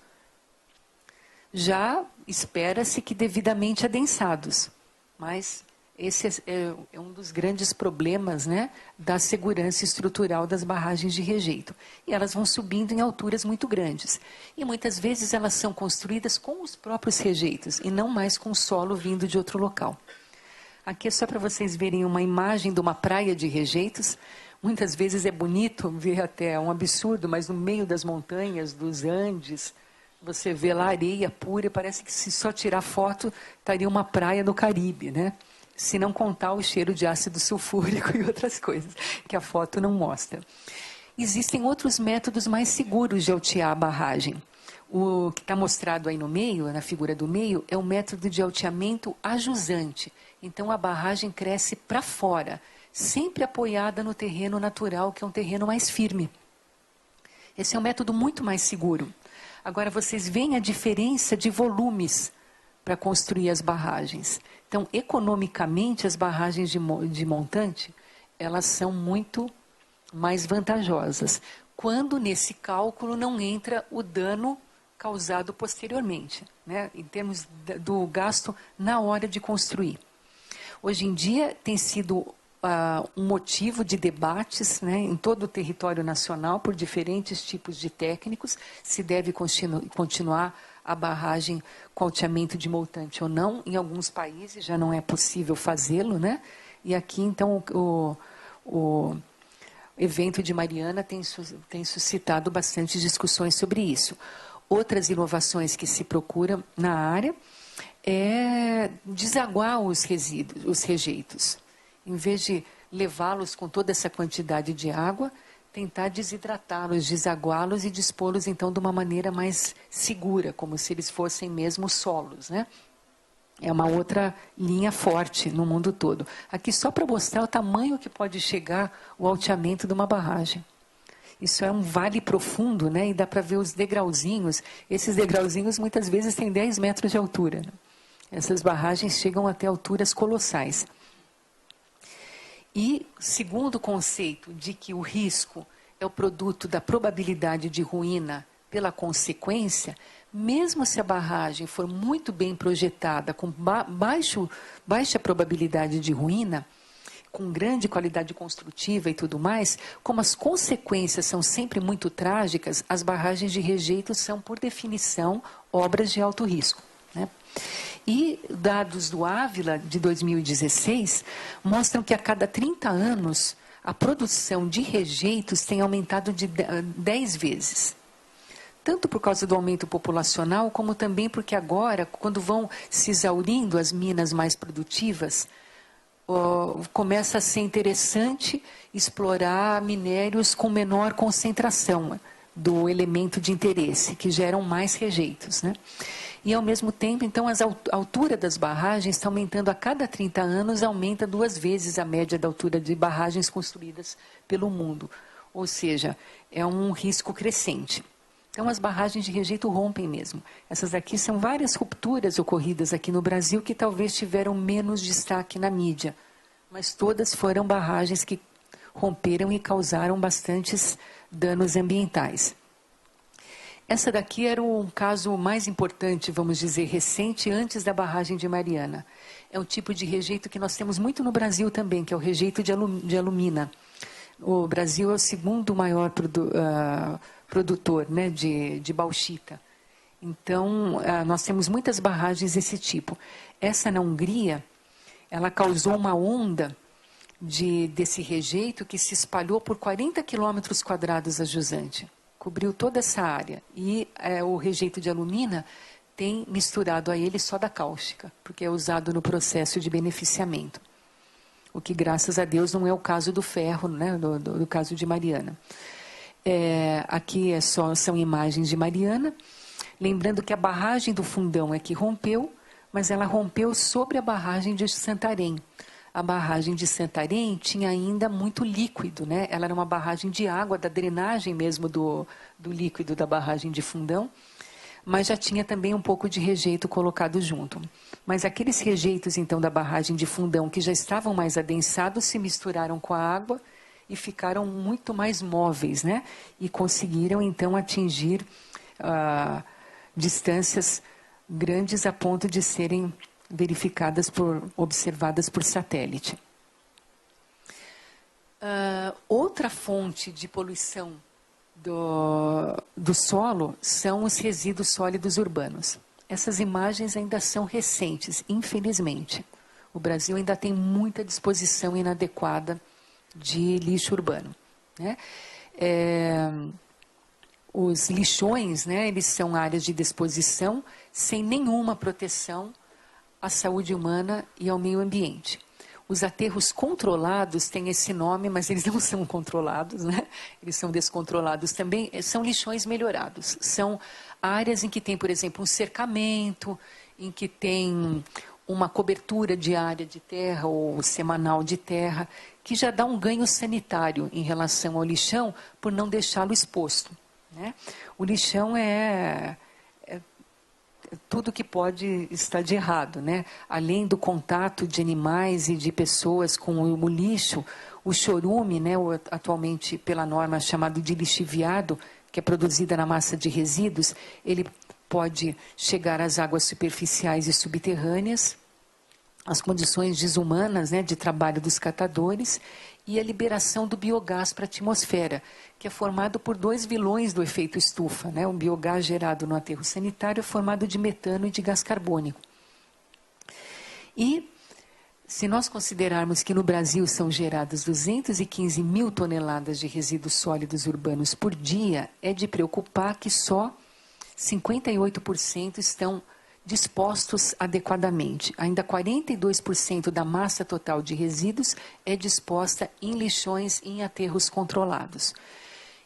[SPEAKER 2] Já espera-se que devidamente adensados, mas esse é um dos grandes problemas, né, da segurança estrutural das barragens de rejeito. E elas vão subindo em alturas muito grandes. E muitas vezes elas são construídas com os próprios rejeitos e não mais com solo vindo de outro local. Aqui é só para vocês verem uma imagem de uma praia de rejeitos. Muitas vezes é bonito ver até um absurdo, mas no meio das montanhas, dos Andes, você vê lá areia pura e parece que se só tirar foto estaria uma praia no Caribe, né? Se não contar o cheiro de ácido sulfúrico e outras coisas, que a foto não mostra. Existem outros métodos mais seguros de altear a barragem. O que está mostrado aí no meio, na figura do meio, é o método de alteamento ajusante. Então a barragem cresce para fora, sempre apoiada no terreno natural, que é um terreno mais firme. Esse é um método muito mais seguro. Agora vocês veem a diferença de volumes para construir as barragens. Então, economicamente, as barragens de montante, elas são muito mais vantajosas, quando nesse cálculo não entra o dano causado posteriormente, né, em termos do gasto na hora de construir. Hoje em dia tem sido um motivo de debates, né, em todo o território nacional por diferentes tipos de técnicos, se deve continuar a barragem com alteamento de montante ou não. Em alguns países já não é possível fazê-lo, né? E aqui, então, o evento de Mariana tem suscitado bastante discussões sobre isso. Outras inovações que se procuram na área é desaguar os resíduos, os rejeitos. Em vez de levá-los com toda essa quantidade de água, tentar desidratá-los, desaguá-los e dispô-los, então, de uma maneira mais segura, como se eles fossem mesmo solos, né? É uma outra linha forte no mundo todo. Aqui só para mostrar o tamanho que pode chegar o alteamento de uma barragem. Isso é um vale profundo, né? E dá para ver os degrauzinhos. Esses degrauzinhos muitas vezes têm 10 metros de altura, né? Essas barragens chegam até alturas colossais. E, segundo o conceito de que o risco é o produto da probabilidade de ruína pela consequência, mesmo se a barragem for muito bem projetada, com baixa probabilidade de ruína, com grande qualidade construtiva e tudo mais, como as consequências são sempre muito trágicas, as barragens de rejeito são, por definição, obras de alto risco, né? E dados do Ávila, de 2016, mostram que a cada 30 anos, a produção de rejeitos tem aumentado de 10 vezes. Tanto por causa do aumento populacional, como também porque agora, quando vão se exaurindo as minas mais produtivas, começa a ser interessante explorar minérios com menor concentração do elemento de interesse, que geram mais rejeitos, né? E, ao mesmo tempo, então, a altura das barragens está aumentando a cada 30 anos, aumenta 2 vezes a média da altura de barragens construídas pelo mundo. Ou seja, é um risco crescente. Então, as barragens de rejeito rompem mesmo. Essas aqui são várias rupturas ocorridas aqui no Brasil que talvez tiveram menos destaque na mídia. Mas todas foram barragens que romperam e causaram bastantes danos ambientais. Essa daqui era um caso mais importante, vamos dizer, recente, antes da barragem de Mariana. É um tipo de rejeito que nós temos muito no Brasil também, que é o rejeito de alumina. O Brasil é o segundo maior produtor, né, de bauxita. Então, nós temos muitas barragens desse tipo. Essa na Hungria, ela causou uma onda desse rejeito que se espalhou por 40 quilômetros quadrados a jusante. Cobriu toda essa área. E o rejeito de alumina tem misturado a ele soda cáustica, porque é usado no processo de beneficiamento. O que, graças a Deus, não é o caso do ferro, né, do caso de Mariana. Aqui são imagens de Mariana, lembrando que a barragem do Fundão é que rompeu, mas ela rompeu sobre a barragem de Santarém. A barragem de Santarém tinha ainda muito líquido, né? Ela era uma barragem de água, da drenagem mesmo do líquido da barragem de Fundão, mas já tinha também um pouco de rejeito colocado junto. Mas aqueles rejeitos, então, da barragem de Fundão, que já estavam mais adensados, se misturaram com a água e ficaram muito mais móveis, né? E conseguiram, então, atingir distâncias grandes a ponto de serem observadas por satélite. Outra fonte de poluição do solo são os resíduos sólidos urbanos. Essas imagens ainda são recentes, infelizmente. O Brasil ainda tem muita disposição inadequada de lixo urbano, né? Os lixões, né, eles são áreas de disposição sem nenhuma proteção à saúde humana e ao meio ambiente. Os aterros controlados têm esse nome, mas eles não são controlados, né? Eles são descontrolados também. São lixões melhorados. São áreas em que tem, por exemplo, um cercamento, em que tem uma cobertura diária de terra ou semanal de terra, que já dá um ganho sanitário em relação ao lixão por não deixá-lo exposto, né? O lixão é tudo que pode estar de errado, né? Além do contato de animais e de pessoas com o lixo, o chorume, né, atualmente pela norma chamado de lixiviado, que é produzida na massa de resíduos, ele pode chegar às águas superficiais e subterrâneas, as condições desumanas, né, de trabalho dos catadores e a liberação do biogás para a atmosfera, que é formado por 2 vilões do efeito estufa, né? O biogás gerado no aterro sanitário é formado de metano e de gás carbônico. E Se nós considerarmos que no Brasil são geradas 215 mil toneladas de resíduos sólidos urbanos por dia, é de preocupar que só 58% estão dispostos adequadamente. Ainda 42% da massa total de resíduos é disposta em lixões e em aterros controlados.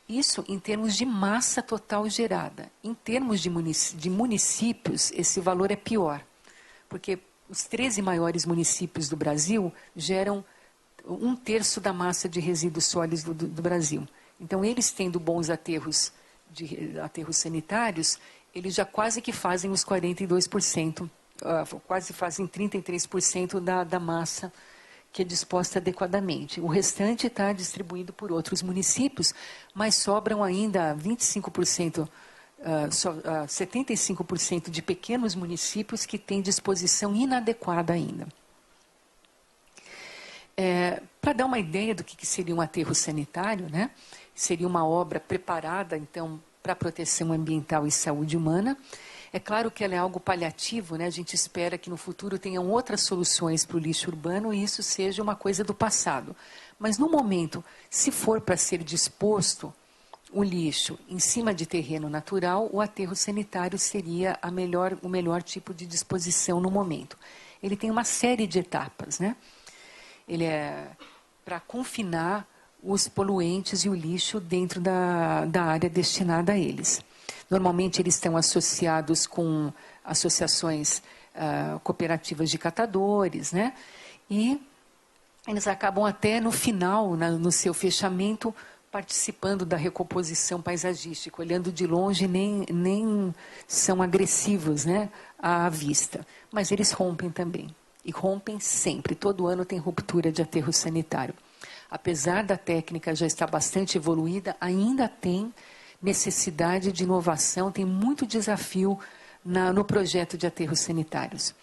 [SPEAKER 2] Isso em termos de massa total gerada. Em termos de municípios, esse valor é pior, porque os 13 maiores municípios do Brasil geram 1/3 da massa de resíduos sólidos do Brasil. Então, eles tendo bons aterros sanitários, eles já quase que fazem os 42%, quase fazem 33% da massa que é disposta adequadamente. O restante está distribuído por outros municípios, mas sobram ainda 25%, 75% de pequenos municípios que têm disposição inadequada ainda. Para dar uma ideia do que seria um aterro sanitário, né? Seria uma obra preparada, então, para proteção ambiental e saúde humana. É claro que ela é algo paliativo, né? A gente espera que no futuro tenham outras soluções para o lixo urbano e isso seja uma coisa do passado. Mas no momento, se for para ser disposto o lixo em cima de terreno natural, o aterro sanitário seria o melhor tipo de disposição no momento. Ele tem uma série de etapas, né? Ele é para confinar os poluentes e o lixo dentro da área destinada a eles. Normalmente eles estão associados com associações cooperativas de catadores, né? E eles acabam até no final, no seu fechamento, participando da recomposição paisagística, olhando de longe, nem são agressivos, né, à vista. Mas eles rompem também, e rompem sempre. Todo ano tem ruptura de aterro sanitário. Apesar da técnica já estar bastante evoluída, ainda tem necessidade de inovação, tem muito desafio no projeto de aterros sanitários.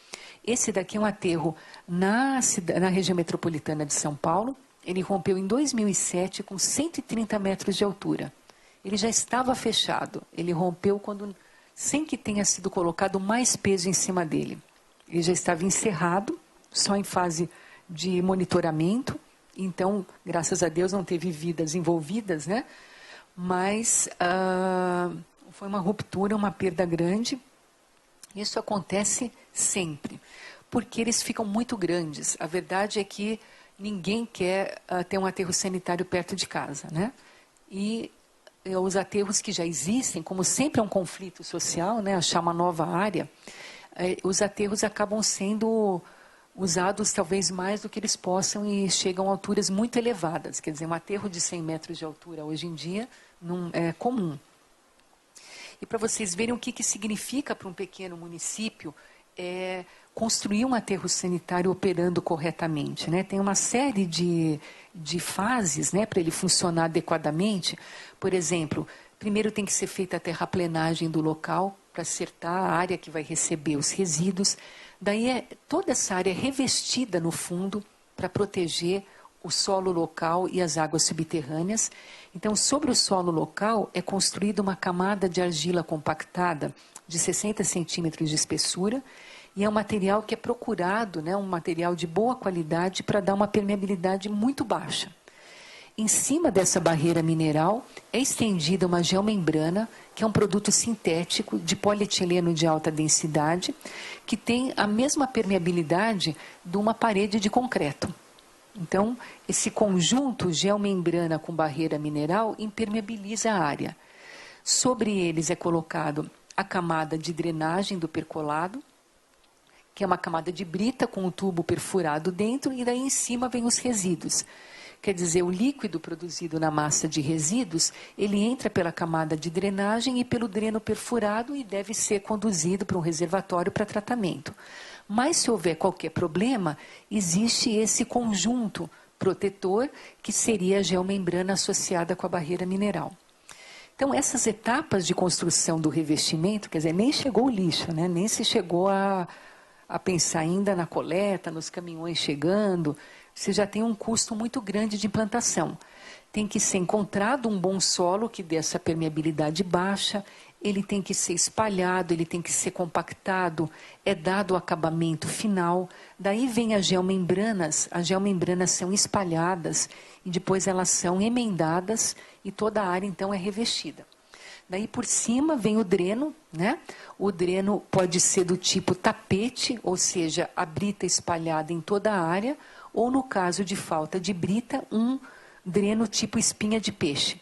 [SPEAKER 2] Esse daqui é um aterro na região metropolitana de São Paulo. Ele rompeu em 2007 com 130 metros de altura. Ele já estava fechado. Ele rompeu sem que tenha sido colocado mais peso em cima dele. Ele já estava encerrado, só em fase de monitoramento. Então, graças a Deus, não teve vidas envolvidas, né? Mas foi uma ruptura, uma perda grande. Isso acontece sempre, porque eles ficam muito grandes. A verdade é que ninguém quer ter um aterro sanitário perto de casa, né? E os aterros que já existem, como sempre é um conflito social, né? Achar uma nova área, os aterros acabam sendo usados talvez mais do que eles possam e chegam a alturas muito elevadas. Quer dizer, um aterro de 100 metros de altura hoje em dia não é comum. E para vocês verem o que significa para um pequeno município construir um aterro sanitário operando corretamente, né? Tem uma série de fases, né, para ele funcionar adequadamente. Por exemplo, primeiro tem que ser feita a terraplenagem do local para acertar a área que vai receber os resíduos. Daí toda essa área é revestida no fundo para proteger o solo local e as águas subterrâneas. Então, sobre o solo local é construída uma camada de argila compactada de 60 centímetros de espessura, e é um material que é procurado, né, um material de boa qualidade para dar uma permeabilidade muito baixa. Em cima dessa barreira mineral é estendida uma geomembrana, que é um produto sintético de polietileno de alta densidade, que tem a mesma permeabilidade de uma parede de concreto. Então, esse conjunto geomembrana com barreira mineral impermeabiliza a área. Sobre eles é colocado a camada de drenagem do percolado, que é uma camada de brita com um tubo perfurado dentro, e daí em cima vem os resíduos. Quer dizer, o líquido produzido na massa de resíduos, ele entra pela camada de drenagem e pelo dreno perfurado e deve ser conduzido para um reservatório para tratamento. Mas se houver qualquer problema, existe esse conjunto protetor, que seria a geomembrana associada com a barreira mineral. Então, essas etapas de construção do revestimento, quer dizer, nem chegou o lixo, né? Nem se chegou a pensar ainda na coleta, nos caminhões chegando. Você já tem um custo muito grande de implantação. Tem que ser encontrado um bom solo que dê essa permeabilidade baixa. ele tem que ser espalhado, ele tem que ser compactado, é dado o acabamento final. Daí vem as geomembranas são espalhadas e depois elas são emendadas e toda a área então é revestida. Daí por cima vem o dreno, né? O dreno pode ser do tipo tapete, ou seja, a brita espalhada em toda a área, ou no caso de falta de brita, um dreno tipo espinha de peixe,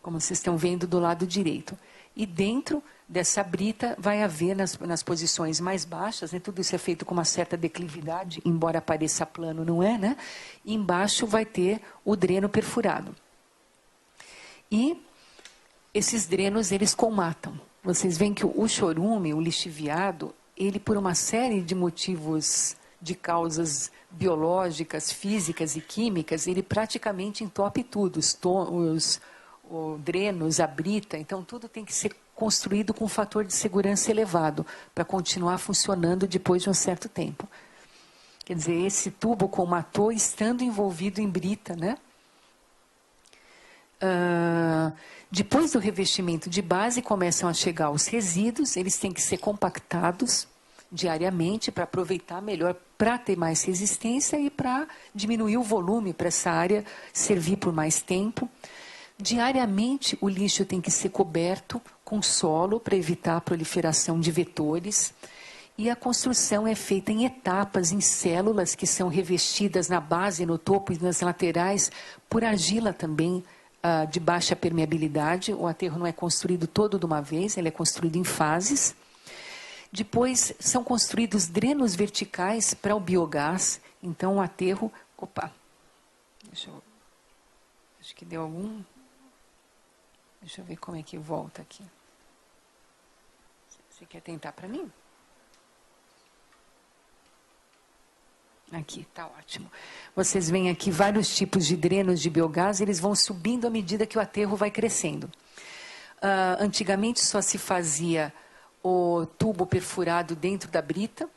[SPEAKER 2] como vocês estão vendo do lado direito. E dentro dessa brita vai haver, nas posições mais baixas, né? Tudo isso é feito com uma certa declividade, embora pareça plano, não é, né? E embaixo vai ter o dreno perfurado. E esses drenos, eles colmatam. Vocês veem que o chorume, o lixiviado, ele por uma série de motivos, de causas biológicas, físicas e químicas, ele praticamente entope tudo, os drenos, a brita, então tudo tem que ser construído com um fator de segurança elevado para continuar funcionando depois de um certo tempo. Quer dizer, esse tubo colmatou estando envolvido em brita, né? Depois do revestimento de base começam a chegar os resíduos, eles têm que ser compactados diariamente para aproveitar melhor, para ter mais resistência e para diminuir o volume para essa área servir por mais tempo. Diariamente o lixo tem que ser coberto com solo para evitar a proliferação de vetores. E a construção é feita em etapas, em células que são revestidas na base, no topo e nas laterais por argila também, de baixa permeabilidade. O aterro não é construído todo de uma vez, ele é construído em fases. Depois são construídos drenos verticais para o biogás. Então o aterro... Acho que deu algum... Deixa eu ver como é que volta aqui. Você quer tentar para mim? Aqui, está ótimo. Vocês veem aqui vários tipos de drenos de biogás, eles vão subindo à medida que o aterro vai crescendo. Antigamente só se fazia o tubo perfurado dentro da brita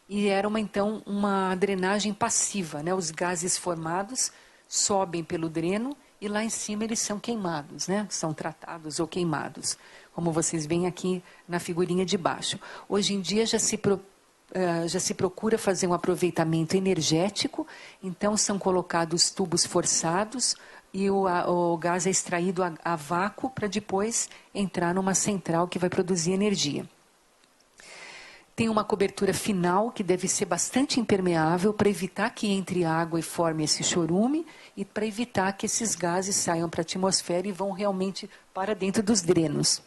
[SPEAKER 2] e era então uma drenagem passiva, né? Os gases formados sobem pelo dreno e lá em cima eles são queimados, né? São tratados ou queimados, como vocês veem aqui na figurinha de baixo. Hoje em dia já se procura fazer um aproveitamento energético, então são colocados tubos forçados e o gás é extraído a vácuo para depois entrar numa central que vai produzir energia. Tem uma cobertura final que deve ser bastante impermeável para evitar que entre água e forme esse chorume e para evitar que esses gases saiam para a atmosfera e vão realmente para dentro dos drenos.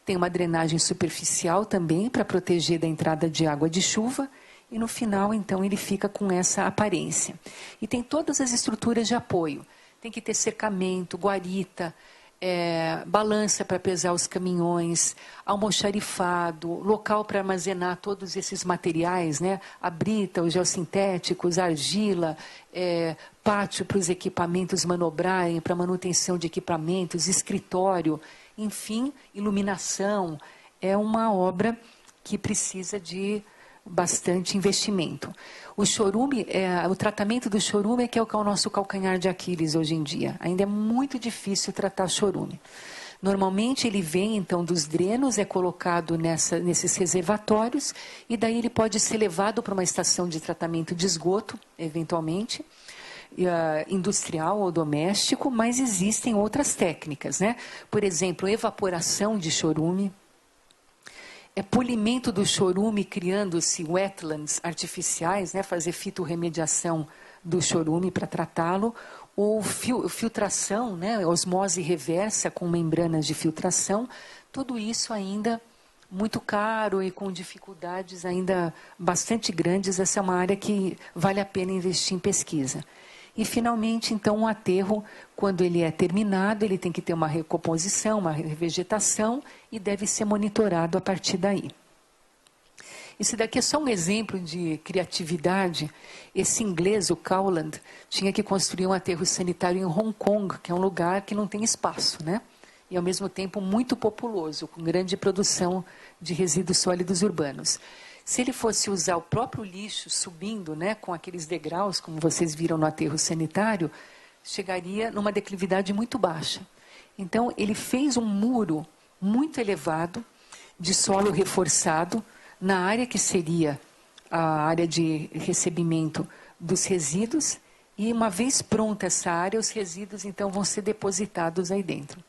[SPEAKER 2] Tem uma drenagem superficial também para proteger da entrada de água de chuva e no final, então, ele fica com essa aparência. E tem todas as estruturas de apoio. Tem que ter cercamento, guarita, balança para pesar os caminhões, almoxarifado, local para armazenar todos esses materiais, né? A brita, os geossintéticos, a argila, pátio para os equipamentos manobrarem, para manutenção de equipamentos, escritório, enfim, iluminação. É uma obra que precisa de bastante investimento. O chorume, o tratamento do chorume é que é o nosso calcanhar de Aquiles hoje em dia. Ainda é muito difícil tratar chorume. Normalmente ele vem então dos drenos, é colocado nesses reservatórios e daí ele pode ser levado para uma estação de tratamento de esgoto, eventualmente, industrial ou doméstico, mas existem outras técnicas, né? Por exemplo, evaporação de chorume, polimento do chorume, criando-se wetlands artificiais, né? Fazer fitorremediação do chorume para tratá-lo, ou filtração, né? Osmose reversa com membranas de filtração, tudo isso ainda muito caro e com dificuldades ainda bastante grandes. Essa é uma área que vale a pena investir em pesquisa. E, finalmente, então, o aterro, quando ele é terminado, ele tem que ter uma recomposição, uma revegetação e deve ser monitorado a partir daí. Isso daqui é só um exemplo de criatividade. Esse inglês, o Cowland, tinha que construir um aterro sanitário em Hong Kong, que é um lugar que não tem espaço, né? E, ao mesmo tempo, muito populoso, com grande produção de resíduos sólidos urbanos. Se ele fosse usar o próprio lixo subindo, né, com aqueles degraus, como vocês viram no aterro sanitário, chegaria numa declividade muito baixa. Então, ele fez um muro muito elevado de solo reforçado na área que seria a área de recebimento dos resíduos, e uma vez pronta essa área, os resíduos então vão ser depositados aí dentro.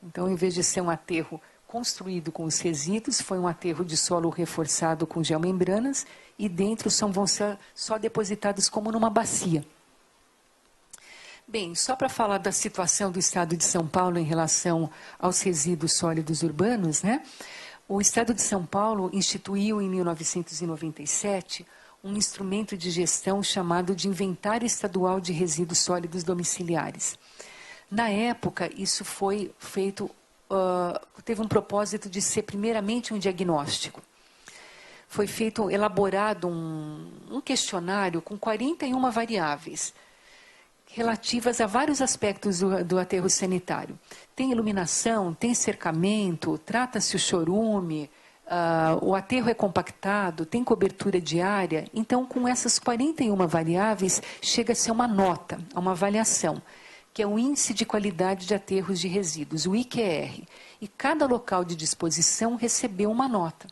[SPEAKER 2] Então, em vez de ser um aterro construído com os resíduos, foi um aterro de solo reforçado com geomembranas, e dentro vão ser só depositados como numa bacia. Bem, só para falar da situação do Estado de São Paulo em relação aos resíduos sólidos urbanos, né? O Estado de São Paulo instituiu em 1997 um instrumento de gestão chamado de Inventário Estadual de Resíduos Sólidos Domiciliares. Na época, isso foi feito, teve um propósito de ser primeiramente um diagnóstico. Foi elaborado um questionário com 41 variáveis, relativas a vários aspectos do aterro sanitário. Tem iluminação, tem cercamento, trata-se o chorume, o aterro é compactado, tem cobertura de área. Então, com essas 41 variáveis, chega-se a uma nota, a uma avaliação, que é o Índice de Qualidade de Aterros de Resíduos, o IQR. E cada local de disposição recebeu uma nota.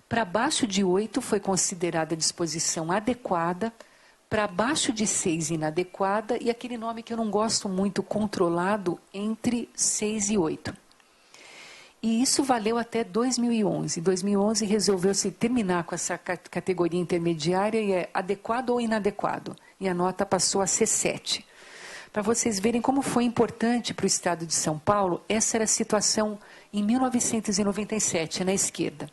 [SPEAKER 2] Para baixo de 8 foi considerada a disposição adequada, para baixo de 6 inadequada, e aquele nome que eu não gosto muito, controlado, entre 6 e 8. E isso valeu até 2011. Em 2011 resolveu-se terminar com essa categoria intermediária, e é adequado ou inadequado. E a nota passou a ser 7. Para vocês verem como foi importante para o Estado de São Paulo, essa era a situação em 1997, na esquerda.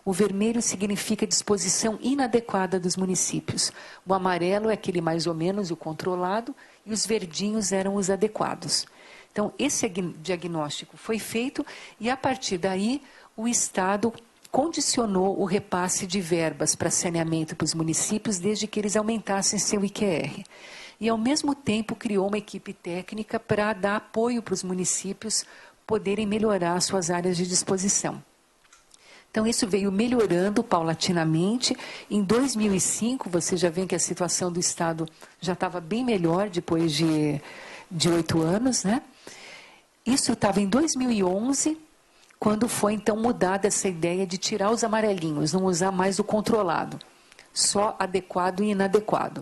[SPEAKER 2] O vermelho significa disposição inadequada dos municípios. O amarelo é aquele mais ou menos, o controlado, e os verdinhos eram os adequados. Então, esse diagnóstico foi feito, e a partir daí o Estado condicionou o repasse de verbas para saneamento para os municípios, desde que eles aumentassem seu IQR. E, ao mesmo tempo, criou uma equipe técnica para dar apoio para os municípios poderem melhorar suas áreas de disposição. Então, isso veio melhorando paulatinamente. Em 2005, você já vê que a situação do Estado já estava bem melhor depois de 8 anos, né? Isso estava em 2011, quando foi, então, mudada essa ideia de tirar os amarelinhos, não usar mais o controlado, só adequado e inadequado.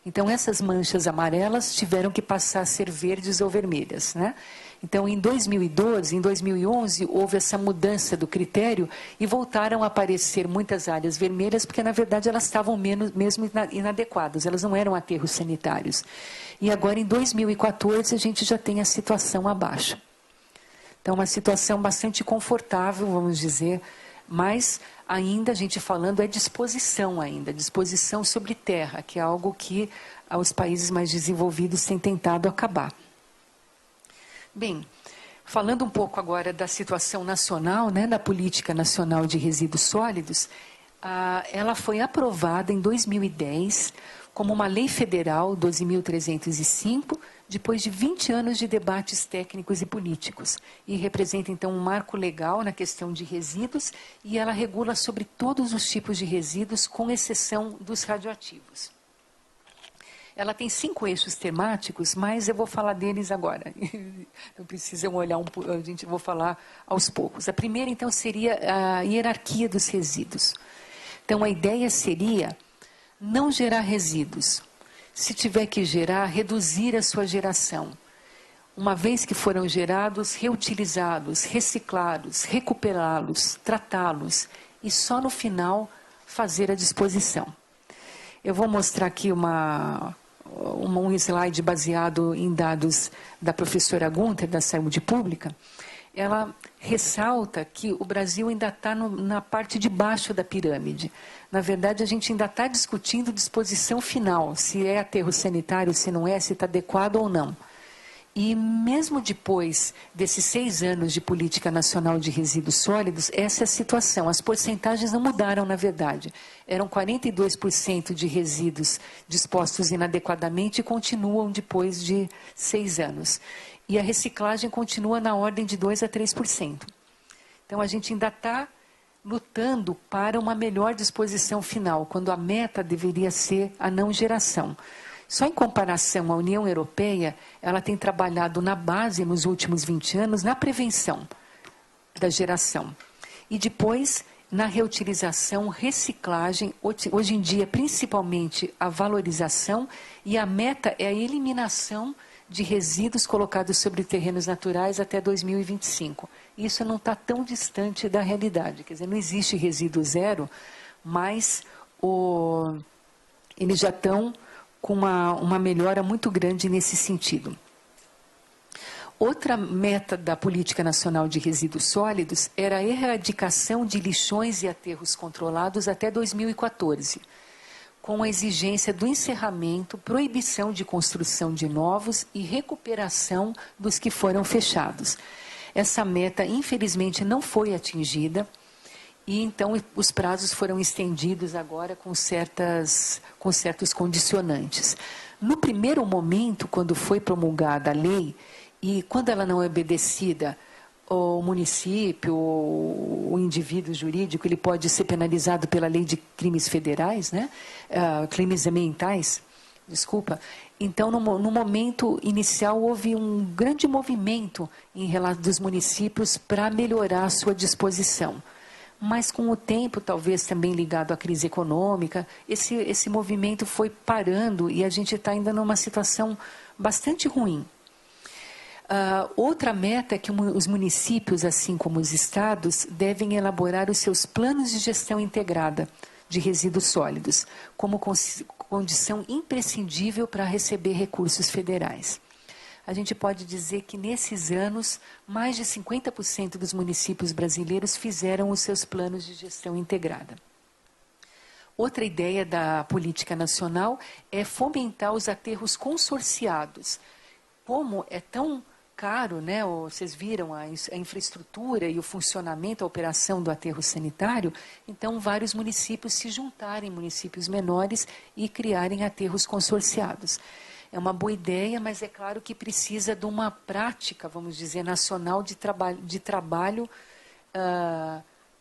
[SPEAKER 2] Então, essas manchas amarelas tiveram que passar a ser verdes ou vermelhas, né? Então, em 2012, em 2011, houve essa mudança do critério e voltaram a aparecer muitas áreas vermelhas, porque, na verdade, elas estavam mesmo inadequadas, elas não eram aterros sanitários. E agora, em 2014, a gente já tem a situação abaixo. Então, uma situação bastante confortável, vamos dizer, mas ainda a gente falando é disposição ainda, disposição sobre terra, que é algo que os países mais desenvolvidos têm tentado acabar. Bem, falando um pouco agora da situação nacional, né, da Política Nacional de Resíduos Sólidos, ela foi aprovada em 2010 como uma lei federal 12.305, depois de 20 anos de debates técnicos e políticos, e representa então um marco legal na questão de resíduos, e ela regula sobre todos os tipos de resíduos, com exceção dos radioativos. Ela tem 5 eixos temáticos, mas eu vou falar deles agora. Não precisam olhar, a gente vou falar aos poucos. A primeira, então, seria a hierarquia dos resíduos. Então, a ideia seria não gerar resíduos. Se tiver que gerar, reduzir a sua geração. Uma vez que foram gerados, reutilizá-los, reciclá-los, recuperá-los, tratá-los e só no final fazer a disposição. Eu vou mostrar aqui um slide baseado em dados da professora Gunther, da Saúde Pública. Ela ressalta que o Brasil ainda está na parte de baixo da pirâmide. Na verdade, a gente ainda está discutindo disposição final, se é aterro sanitário, se não é, se está adequado ou não. E mesmo depois desses 6 anos de Política Nacional de Resíduos Sólidos, essa é a situação. As porcentagens não mudaram, na verdade. Eram 42% de resíduos dispostos inadequadamente e continuam depois de 6 anos. E a reciclagem continua na ordem de 2% a 3%. Então, a gente ainda está lutando para uma melhor disposição final, quando a meta deveria ser a não geração. Só em comparação à União Europeia, ela tem trabalhado na base, nos últimos 20 anos, na prevenção da geração. e depois na reutilização, reciclagem, hoje em dia principalmente a valorização, e a meta é a eliminação de resíduos colocados sobre terrenos naturais até 2025. Isso não está tão distante da realidade, quer dizer, não existe resíduo zero, mas eles já estão com uma melhora muito grande nesse sentido. Outra meta da Política Nacional de Resíduos Sólidos era a erradicação de lixões e aterros controlados até 2014, com a exigência do encerramento, proibição de construção de novos e recuperação dos que foram fechados. Essa meta, infelizmente, não foi atingida, e então os prazos foram estendidos agora com certos condicionantes. No primeiro momento, quando foi promulgada a lei, e quando ela não é obedecida, o município, o indivíduo jurídico, ele pode ser penalizado pela lei de crimes federais, né? Crimes ambientais, desculpa. Então, no momento inicial, houve um grande movimento dos municípios para melhorar a sua disposição. Mas, com o tempo, talvez também ligado à crise econômica, esse movimento foi parando e a gente está ainda numa situação bastante ruim. Outra meta é que os municípios, assim como os estados, devem elaborar os seus planos de gestão integrada de resíduos sólidos, como condição imprescindível para receber recursos federais. A gente pode dizer que nesses anos, mais de 50% dos municípios brasileiros fizeram os seus planos de gestão integrada. Outra ideia da política nacional é fomentar os aterros consorciados. Como é tão caro, né? Vocês viram a infraestrutura e o funcionamento, a operação do aterro sanitário, então vários municípios se juntarem, municípios menores, e criarem aterros consorciados. É uma boa ideia, mas é claro que precisa de uma prática, vamos dizer, nacional de trabalho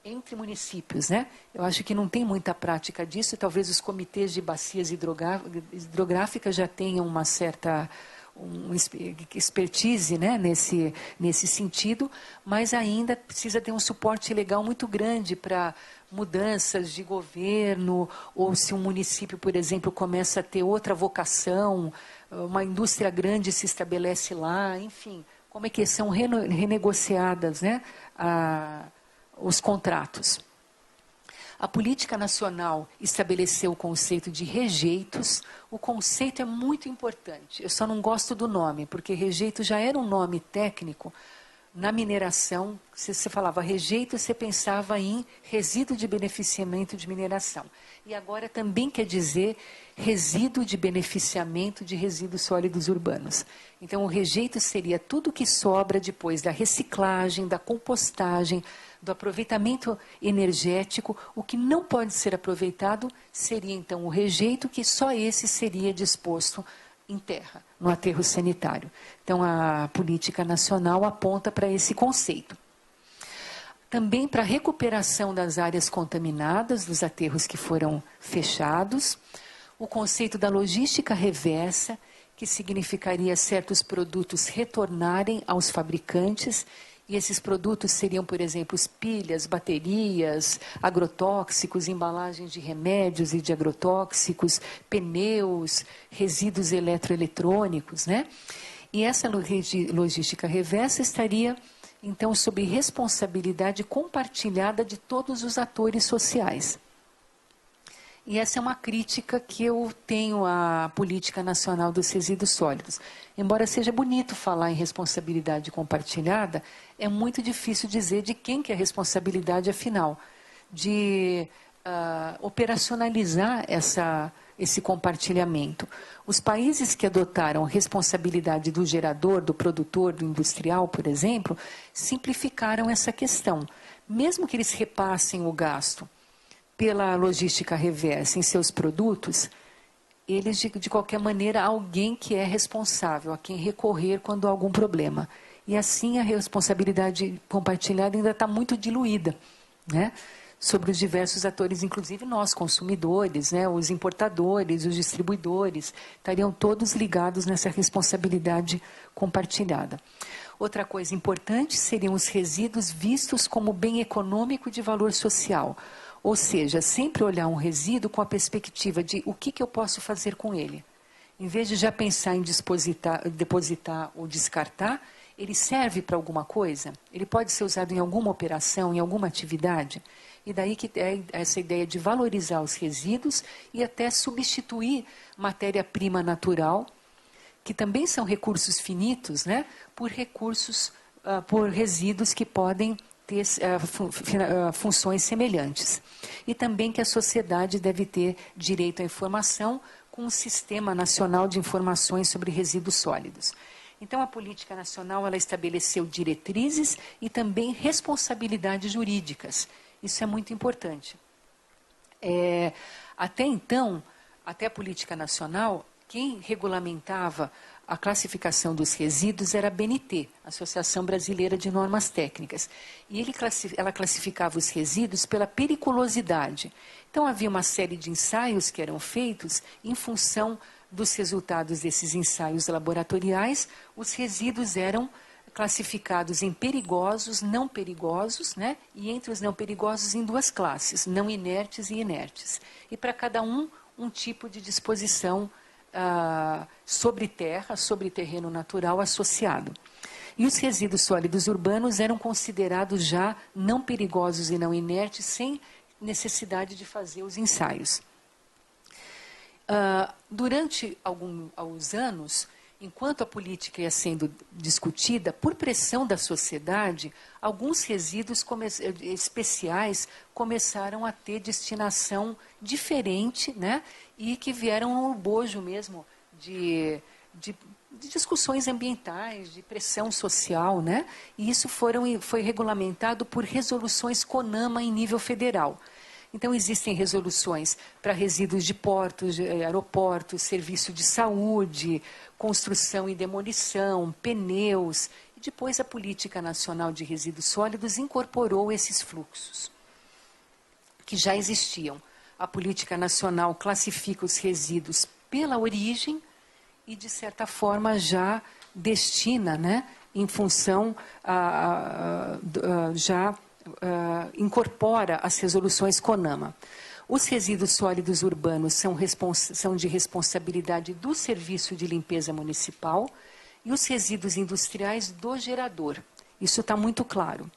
[SPEAKER 2] entre municípios, né? Eu acho que não tem muita prática disso, talvez os comitês de bacias hidrográficas já tenham uma certa expertise, né, nesse sentido, mas ainda precisa ter um suporte legal muito grande para mudanças de governo, ou se um município, por exemplo, começa a ter outra vocação, uma indústria grande se estabelece lá, enfim, como é que são renegociadas, né, os contratos. A política nacional estabeleceu o conceito de rejeitos. O conceito é muito importante. Eu só não gosto do nome, porque rejeito já era um nome técnico. Na mineração, se você falava rejeito, você pensava em resíduo de beneficiamento de mineração. E agora também quer dizer resíduo de beneficiamento de resíduos sólidos urbanos. Então, o rejeito seria tudo que sobra depois da reciclagem, da compostagem, do aproveitamento energético. O que não pode ser aproveitado seria, então, o rejeito, que só esse seria disposto em terra, no aterro sanitário. Então, a política nacional aponta para esse conceito. Também para a recuperação das áreas contaminadas, dos aterros que foram fechados, o conceito da logística reversa, que significaria certos produtos retornarem aos fabricantes. E esses produtos seriam, por exemplo, pilhas, baterias, agrotóxicos, embalagens de remédios e de agrotóxicos, pneus, resíduos eletroeletrônicos, né? E essa logística reversa estaria, então, sob responsabilidade compartilhada de todos os atores sociais. E essa é uma crítica que eu tenho à Política Nacional dos Resíduos Sólidos. Embora seja bonito falar em responsabilidade compartilhada, é muito difícil dizer de quem que é a responsabilidade, afinal, de operacionalizar esse compartilhamento. Os países que adotaram a responsabilidade do gerador, do produtor, do industrial, por exemplo, simplificaram essa questão. Mesmo que eles repassem o gasto pela logística reversa em seus produtos, eles, de qualquer maneira, há alguém que é responsável, a quem recorrer quando há algum problema. E assim a responsabilidade compartilhada ainda está muito diluída, né, sobre os diversos atores, inclusive nós, consumidores, né, os importadores, os distribuidores, estariam todos ligados nessa responsabilidade compartilhada. Outra coisa importante seriam os resíduos vistos como bem econômico de valor social. Ou seja, sempre olhar um resíduo com a perspectiva de o que eu posso fazer com ele. Em vez de já pensar em depositar ou descartar, ele serve para alguma coisa? Ele pode ser usado em alguma operação, em alguma atividade? E daí que é essa ideia de valorizar os resíduos e até substituir matéria-prima natural, que também são recursos finitos, né, por resíduos que podem ter funções semelhantes. E também que a sociedade deve ter direito à informação com um Sistema Nacional de Informações sobre Resíduos Sólidos. Então, a política nacional ela estabeleceu diretrizes e também responsabilidades jurídicas. Isso é muito importante. Até então, até a política nacional, quem regulamentava a classificação dos resíduos era a ABNT, Associação Brasileira de Normas Técnicas. E ela classificava os resíduos pela periculosidade. Então, havia uma série de ensaios que eram feitos em função dos resultados desses ensaios laboratoriais. Os resíduos eram classificados em perigosos, não perigosos, né? E entre os não perigosos em duas classes, não inertes e inertes. E para cada um tipo de disposição sobre terra, sobre terreno natural associado. E os resíduos sólidos urbanos eram considerados já não perigosos e não inertes, sem necessidade de fazer os ensaios. Durante alguns anos, enquanto a política ia sendo discutida, por pressão da sociedade, alguns resíduos especiais começaram a ter destinação diferente, né? E que vieram ao bojo mesmo de discussões ambientais, de pressão social, né? E isso foi regulamentado por resoluções CONAMA em nível federal. Então, existem resoluções para resíduos de portos, aeroportos, serviço de saúde, construção e demolição, pneus. E depois a Política Nacional de Resíduos Sólidos incorporou esses fluxos, que já existiam. A Política Nacional classifica os resíduos pela origem e, de certa forma, já destina, né, em função, incorpora as resoluções CONAMA. Os resíduos sólidos urbanos são de responsabilidade do Serviço de Limpeza Municipal e os resíduos industriais do gerador. Isso está muito claro.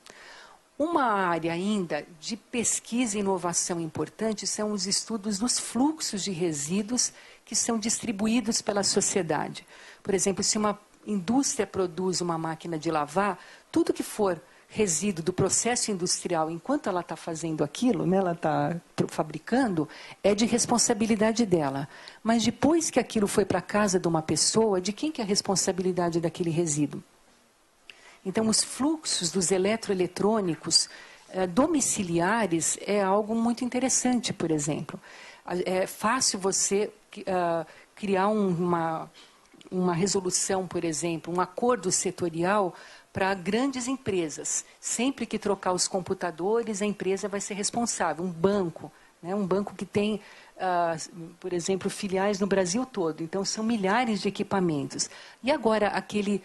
[SPEAKER 2] Uma área ainda de pesquisa e inovação importante são os estudos dos fluxos de resíduos que são distribuídos pela sociedade. Por exemplo, se uma indústria produz uma máquina de lavar, tudo que for resíduo do processo industrial, enquanto ela está fazendo aquilo, né, ela está fabricando, é de responsabilidade dela. Mas depois que aquilo foi para a casa de uma pessoa, de quem que é a responsabilidade daquele resíduo? Então, os fluxos dos eletroeletrônicos domiciliares é algo muito interessante, por exemplo. É fácil você criar uma resolução, por exemplo, um acordo setorial para grandes empresas. Sempre que trocar os computadores, a empresa vai ser responsável. Um banco, né? Um banco que tem, por exemplo, filiais no Brasil todo. Então, são milhares de equipamentos. E agora, aquele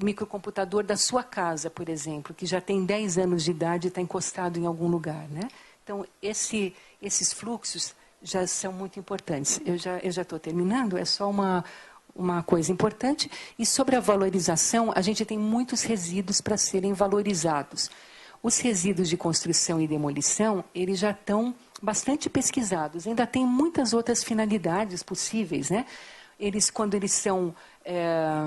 [SPEAKER 2] microcomputador da sua casa, por exemplo, que já tem 10 anos de idade e está encostado em algum lugar, né? Então, esses fluxos já são muito importantes. Eu já estou terminando, é só uma coisa importante. E sobre a valorização, a gente tem muitos resíduos para serem valorizados. Os resíduos de construção e demolição, eles já estão bastante pesquisados. Ainda tem muitas outras finalidades possíveis, né? Quando eles são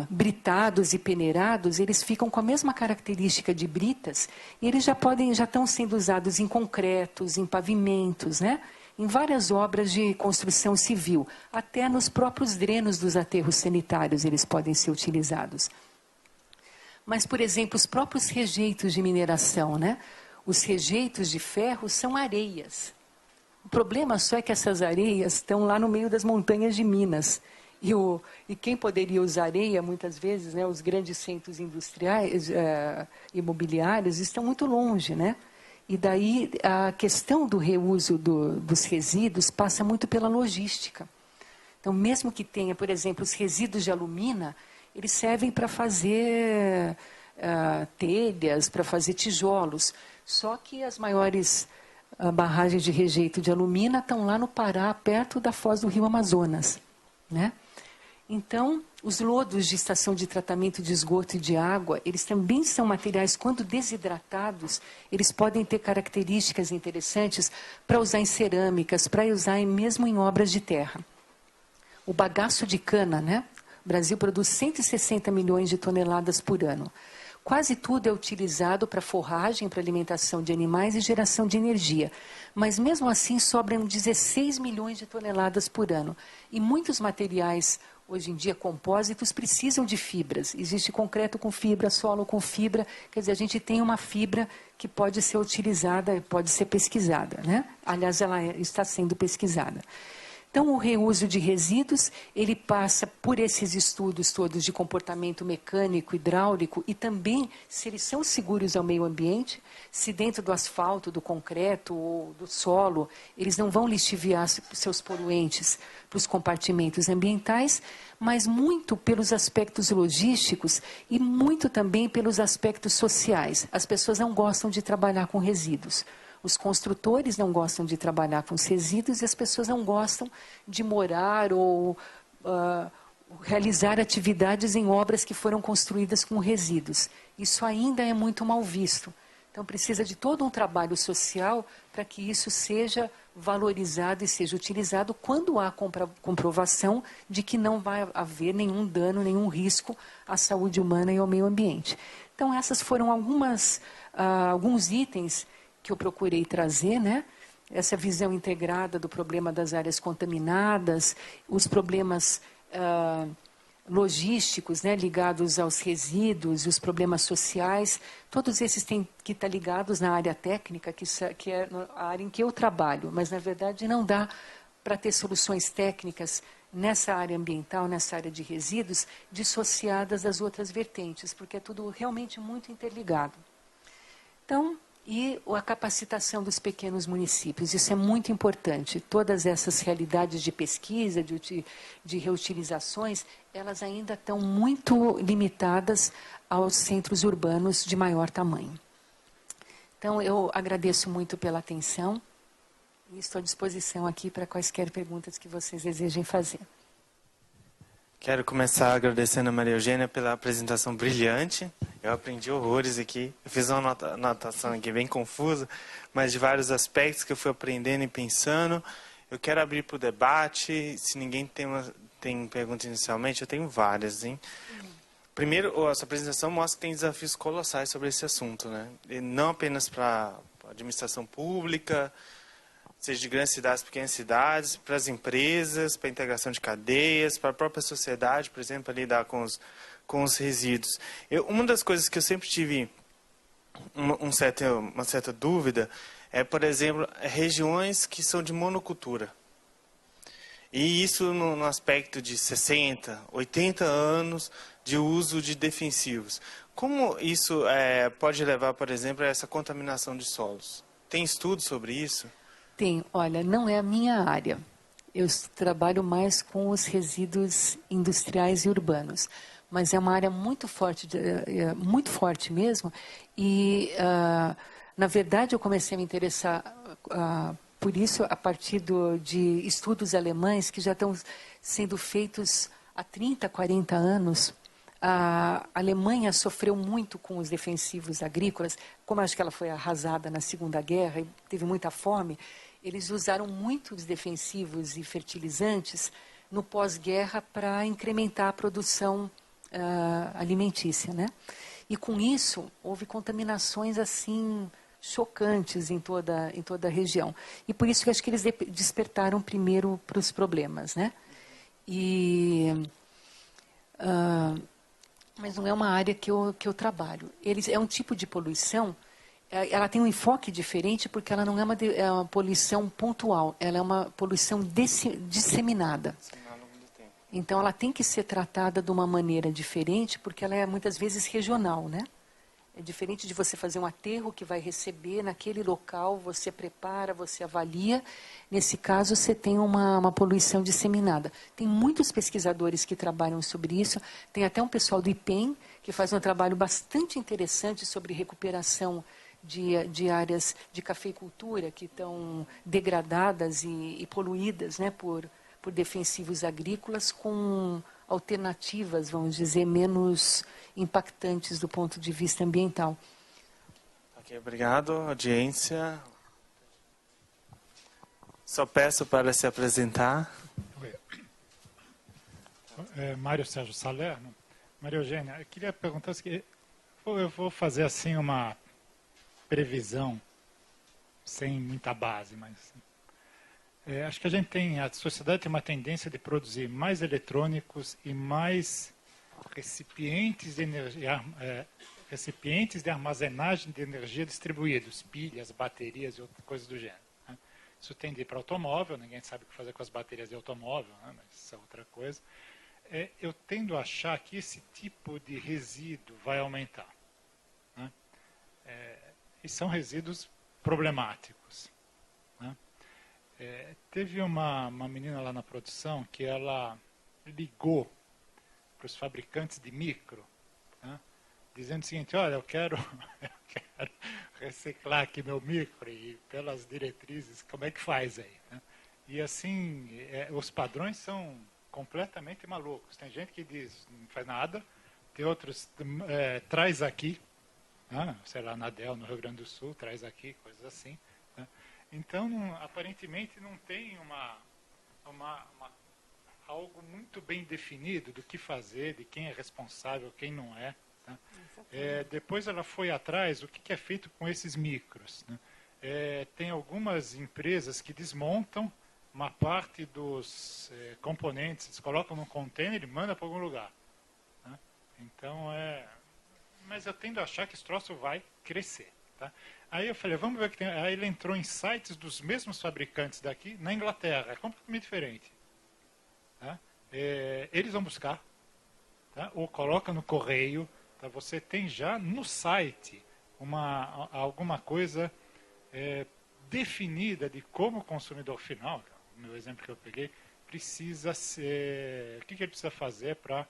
[SPEAKER 2] britados e peneirados, eles ficam com a mesma característica de britas e eles já estão sendo usados em concretos, em pavimentos, né? Em várias obras de construção civil, até nos próprios drenos dos aterros sanitários eles podem ser utilizados. Mas, por exemplo, os próprios rejeitos de mineração, né? Os rejeitos de ferro são areias. O problema só é que essas areias estão lá no meio das montanhas de Minas. E quem poderia usar areia, muitas vezes, né, os grandes centros industriais, imobiliários, estão muito longe, né? E daí a questão do reuso dos resíduos passa muito pela logística. Então, mesmo que tenha, por exemplo, os resíduos de alumina, eles servem para fazer telhas, para fazer tijolos. Só que as maiores barragens de rejeito de alumina estão lá no Pará, perto da foz do rio Amazonas, né? Então, os lodos de estação de tratamento de esgoto e de água, eles também são materiais, quando desidratados, eles podem ter características interessantes para usar em cerâmicas, para usar mesmo em obras de terra. O bagaço de cana, né? O Brasil produz 160 milhões de toneladas por ano. Quase tudo é utilizado para forragem, para alimentação de animais e geração de energia. Mas mesmo assim sobram 16 milhões de toneladas por ano. E muitos materiais, hoje em dia, compósitos, precisam de fibras. Existe concreto com fibra, solo com fibra. Quer dizer, a gente tem uma fibra que pode ser utilizada, pode ser pesquisada, né? Aliás, ela está sendo pesquisada. Então, o reuso de resíduos, ele passa por esses estudos todos de comportamento mecânico, hidráulico, e também se eles são seguros ao meio ambiente, se dentro do asfalto, do concreto ou do solo, eles não vão lixiviar seus poluentes para os compartimentos ambientais, mas muito pelos aspectos logísticos e muito também pelos aspectos sociais. As pessoas não gostam de trabalhar com resíduos. Os construtores não gostam de trabalhar com os resíduos e as pessoas não gostam de morar ou realizar atividades em obras que foram construídas com resíduos. Isso ainda é muito mal visto. Então, precisa de todo um trabalho social para que isso seja valorizado e seja utilizado quando há comprovação de que não vai haver nenhum dano, nenhum risco à saúde humana e ao meio ambiente. Então, essas foram alguns itens que eu procurei trazer, né? Essa visão integrada do problema das áreas contaminadas, os problemas logísticos, né, ligados aos resíduos, os problemas sociais, todos esses têm que estar ligados na área técnica, que é a área em que eu trabalho, mas na verdade não dá para ter soluções técnicas nessa área ambiental, nessa área de resíduos, dissociadas das outras vertentes, porque é tudo realmente muito interligado. Então, e a capacitação dos pequenos municípios, isso é muito importante. Todas essas realidades de pesquisa, de reutilizações, elas ainda estão muito limitadas aos centros urbanos de maior tamanho. Então, eu agradeço muito pela atenção e estou à disposição aqui para quaisquer perguntas que vocês desejem fazer.
[SPEAKER 3] Quero começar agradecendo a Maria Eugênia pela apresentação brilhante. Eu aprendi horrores aqui. Eu fiz uma anotação aqui bem confusa, mas de vários aspectos que eu fui aprendendo e pensando. Eu quero abrir para o debate. Se ninguém tem pergunta inicialmente, eu tenho várias, hein? Primeiro, essa apresentação mostra que tem desafios colossais sobre esse assunto, né? E não apenas para a administração pública, seja de grandes cidades, pequenas cidades, para as empresas, para a integração de cadeias, para a própria sociedade, por exemplo, para lidar com os resíduos. Uma das coisas que eu sempre tive uma certa dúvida é, por exemplo, regiões que são de monocultura. E isso no aspecto de 60, 80 anos de uso de defensivos. Como isso pode levar, por exemplo, a essa contaminação de solos? Tem estudo sobre isso?
[SPEAKER 2] Tem, olha, não é a minha área. Eu trabalho mais com os resíduos industriais e urbanos, mas é uma área muito forte mesmo. E, na verdade, eu comecei a me interessar por isso a partir de estudos alemães que já estão sendo feitos há 30, 40 anos. A Alemanha sofreu muito com os defensivos agrícolas, como acho que ela foi arrasada na Segunda Guerra e teve muita fome. Eles usaram muitos defensivos e fertilizantes no pós-guerra para incrementar a produção alimentícia, né? E com isso houve contaminações assim chocantes em toda a região. E por isso que acho que eles despertaram primeiro para os problemas, né? Mas não é uma área que eu trabalho. É um tipo de poluição. Ela tem um enfoque diferente porque ela não é uma poluição pontual, ela é uma poluição disseminada. Então, ela tem que ser tratada de uma maneira diferente porque ela é muitas vezes regional, né? É diferente de você fazer um aterro que vai receber naquele local, você prepara, você avalia. Nesse caso, você tem uma poluição disseminada. Tem muitos pesquisadores que trabalham sobre isso. Tem até um pessoal do IPEM que faz um trabalho bastante interessante sobre recuperação de áreas de cafeicultura que estão degradadas e poluídas, né, por defensivos agrícolas, com alternativas, vamos dizer, menos impactantes do ponto de vista ambiental.
[SPEAKER 3] Ok, obrigado, audiência. Só peço para se apresentar.
[SPEAKER 1] Mário Sérgio Salerno. Maria Eugênia, eu queria perguntar se eu vou fazer assim uma previsão sem muita base, mas acho que a sociedade tem uma tendência de produzir mais eletrônicos e mais recipientes de energia, recipientes de armazenagem de energia distribuídos, pilhas, baterias e outras coisas do gênero. Né? Isso tende a ir para automóvel, ninguém sabe o que fazer com as baterias de automóvel, né? Mas isso é outra coisa. Eu tendo a achar que esse tipo de resíduo vai aumentar. Né? E são resíduos problemáticos. Né? Teve uma menina lá na produção que ela ligou para os fabricantes de micro, né? Dizendo o seguinte: olha, eu quero reciclar aqui meu micro e pelas diretrizes, como é que faz aí? Né? E assim, os padrões são completamente malucos. Tem gente que diz, não faz nada, tem outros, traz aqui, né? Sei lá, na Del, no Rio Grande do Sul, traz aqui, coisas assim. Né? Então, aparentemente, não tem algo muito bem definido do que fazer, de quem é responsável, quem não é. Né? Depois ela foi atrás, o que é feito com esses micros. Né? Tem algumas empresas que desmontam uma parte dos componentes, eles colocam num container e mandam para algum lugar. Né? Então, mas eu tendo a achar que esse troço vai crescer. Tá? Aí eu falei, vamos ver o que tem. Aí ele entrou em sites dos mesmos fabricantes daqui, na Inglaterra, é completamente diferente. Tá? Eles vão buscar, tá? Ou coloca no correio. Tá? Você tem já no site alguma coisa definida de como o consumidor final, o meu exemplo que eu peguei, precisa ser, o que ele precisa fazer para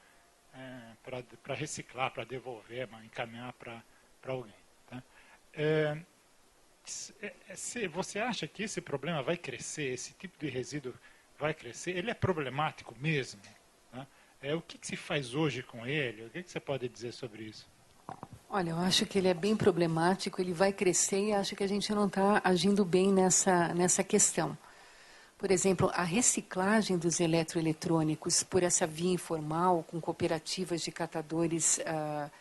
[SPEAKER 1] reciclar, para devolver, encaminhar para alguém. Tá? Você acha que esse problema vai crescer, esse tipo de resíduo vai crescer? Ele é problemático mesmo? Tá? O que se faz hoje com ele? O que você pode dizer sobre isso?
[SPEAKER 2] Olha, eu acho que ele é bem problemático, ele vai crescer e acho que a gente não está agindo bem nessa questão. Por exemplo, a reciclagem dos eletroeletrônicos por essa via informal, com cooperativas de catadores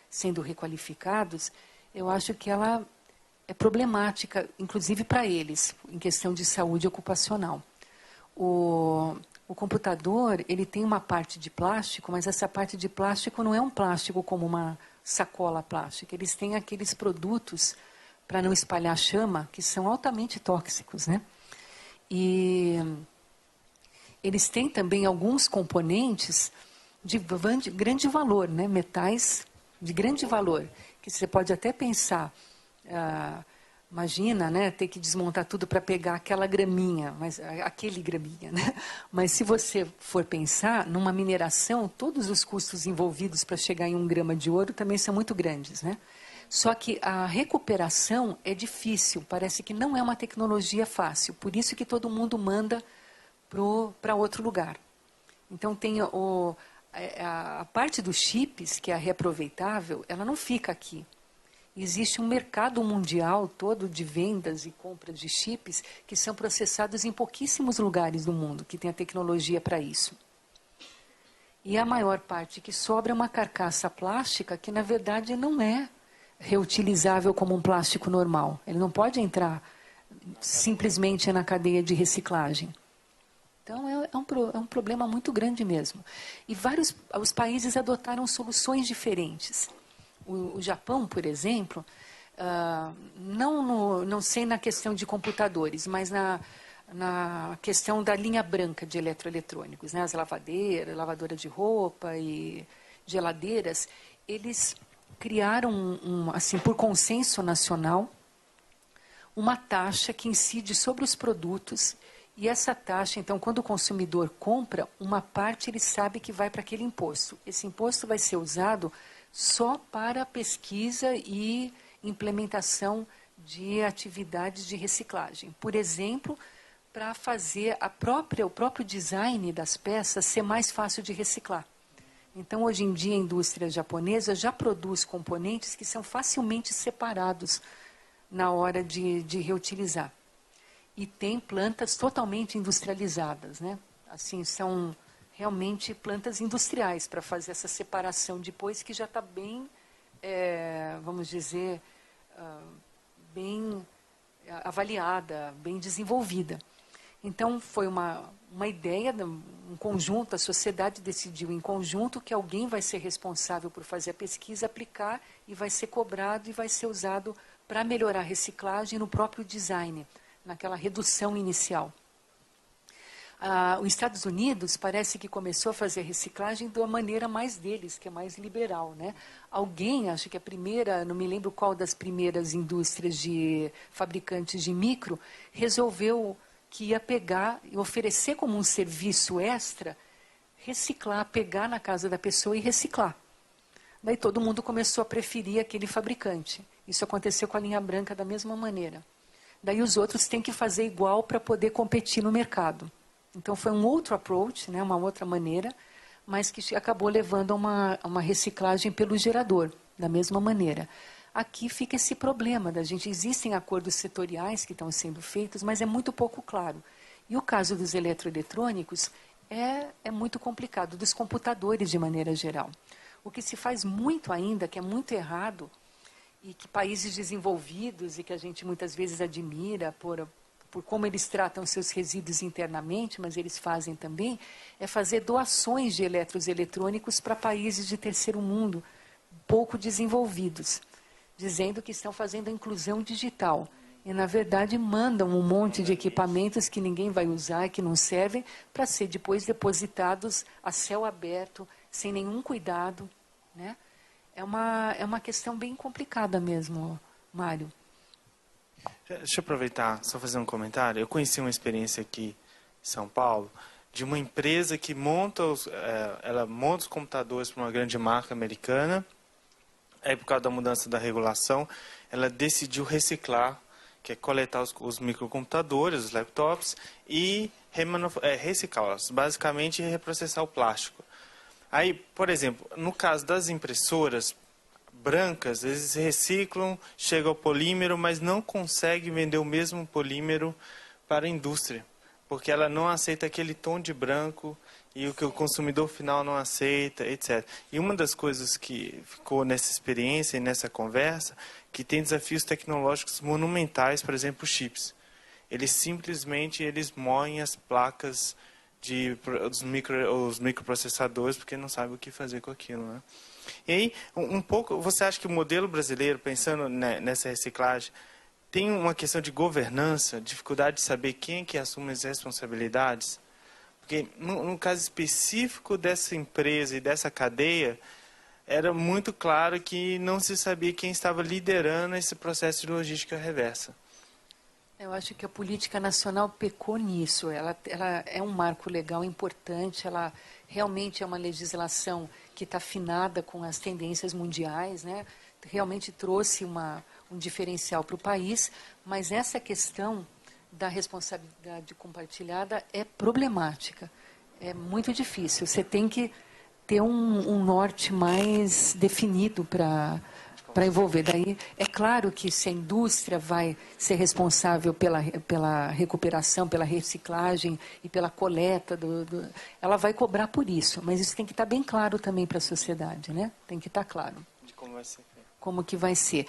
[SPEAKER 2] sendo requalificados, eu acho que ela é problemática, inclusive para eles, em questão de saúde ocupacional. O computador, ele tem uma parte de plástico, mas essa parte de plástico não é um plástico como uma sacola plástica. Eles têm aqueles produtos para não espalhar chama, que são altamente tóxicos, né? E eles têm também alguns componentes de grande valor, né? Metais de grande valor, que você pode até pensar, imagina, né, ter que desmontar tudo para pegar aquela graminha, aquele graminha, né? Mas se você for pensar, numa mineração, todos os custos envolvidos para chegar em 1 grama de ouro também são muito grandes, né? Só que a recuperação é difícil, parece que não é uma tecnologia fácil, por isso que todo mundo manda para outro lugar. Então, tem a parte dos chips, que é a reaproveitável, ela não fica aqui. Existe um mercado mundial todo de vendas e compras de chips que são processados em pouquíssimos lugares do mundo, que tem a tecnologia para isso. E a maior parte que sobra é uma carcaça plástica que, na verdade, não é reutilizável como um plástico normal. Ele não pode entrar simplesmente na cadeia de reciclagem. Então, é um problema muito grande mesmo. E os países adotaram soluções diferentes. O Japão, por exemplo, não sei na questão de computadores, mas na questão da linha branca de eletroeletrônicos, né? As lavadeiras, lavadora de roupa e geladeiras, eles criaram, assim, por consenso nacional, uma taxa que incide sobre os produtos. E essa taxa, então, quando o consumidor compra, uma parte ele sabe que vai para aquele imposto. Esse imposto vai ser usado só para pesquisa e implementação de atividades de reciclagem. Por exemplo, para fazer o próprio design das peças ser mais fácil de reciclar. Então, hoje em dia, a indústria japonesa já produz componentes que são facilmente separados na hora de reutilizar. E tem plantas totalmente industrializadas, né? Assim, são realmente plantas industriais para fazer essa separação depois, que já está bem, vamos dizer, bem avaliada, bem desenvolvida. Então, foi uma ideia, um conjunto, a sociedade decidiu em conjunto que alguém vai ser responsável por fazer a pesquisa, aplicar, e vai ser cobrado e vai ser usado para melhorar a reciclagem no próprio design, naquela redução inicial. Os Estados Unidos parece que começou a fazer reciclagem da maneira mais deles, que é mais liberal, né? Alguém, acho que a primeira, não me lembro qual das primeiras indústrias de fabricantes de micro, resolveu que ia pegar e oferecer como um serviço extra, reciclar, pegar na casa da pessoa e reciclar. Daí todo mundo começou a preferir aquele fabricante. Isso aconteceu com a linha branca da mesma maneira. Daí os outros têm que fazer igual para poder competir no mercado. Então foi um outro approach, né, uma outra maneira, mas que acabou levando a uma reciclagem pelo gerador, da mesma maneira. Aqui fica esse problema da gente. Existem acordos setoriais que estão sendo feitos, mas é muito pouco claro. E o caso dos eletroeletrônicos é muito complicado, dos computadores de maneira geral. O que se faz muito ainda, que é muito errado, e que países desenvolvidos, e que a gente muitas vezes admira por como eles tratam seus resíduos internamente, mas eles fazem também, é fazer doações de eletrônicos para países de terceiro mundo, pouco desenvolvidos, dizendo que estão fazendo a inclusão digital. E, na verdade, mandam um monte de equipamentos que ninguém vai usar, que não servem, para ser depois depositados a céu aberto, sem nenhum cuidado, né? É uma questão bem complicada mesmo, Mário.
[SPEAKER 3] Deixa eu aproveitar, só fazer um comentário. Eu conheci uma experiência aqui em São Paulo, de uma empresa que ela monta os computadores para uma grande marca americana. Aí, por causa da mudança da regulação, ela decidiu reciclar, que é coletar os microcomputadores, os laptops, e reciclá-los, basicamente reprocessar o plástico. Aí, por exemplo, no caso das impressoras brancas, eles reciclam, chega ao polímero, mas não consegue vender o mesmo polímero para a indústria, porque ela não aceita aquele tom de branco e o que o consumidor final não aceita, etc. E uma das coisas que ficou nessa experiência e nessa conversa, que tem desafios tecnológicos monumentais, por exemplo, chips. Eles simplesmente moem as placas os microprocessadores, porque não sabem o que fazer com aquilo, né? E aí, um pouco, você acha que o modelo brasileiro, pensando nessa reciclagem, tem uma questão de governança, dificuldade de saber quem é que assume as responsabilidades? Porque, no caso específico dessa empresa e dessa cadeia, era muito claro que não se sabia quem estava liderando esse processo de logística reversa.
[SPEAKER 2] Eu acho que a política nacional pecou nisso. Ela é um marco legal importante, ela realmente é uma legislação que está afinada com as tendências mundiais, né? Realmente trouxe um diferencial para o país, mas essa questão da responsabilidade compartilhada é problemática, é muito difícil. Você tem que ter um norte mais definido para envolver. Daí, é claro que se a indústria vai ser responsável pela recuperação, pela reciclagem e pela coleta, ela vai cobrar por isso. Mas isso tem que estar bem claro também para a sociedade, né? Tem que estar claro.
[SPEAKER 3] De como vai ser.
[SPEAKER 2] Como que vai ser.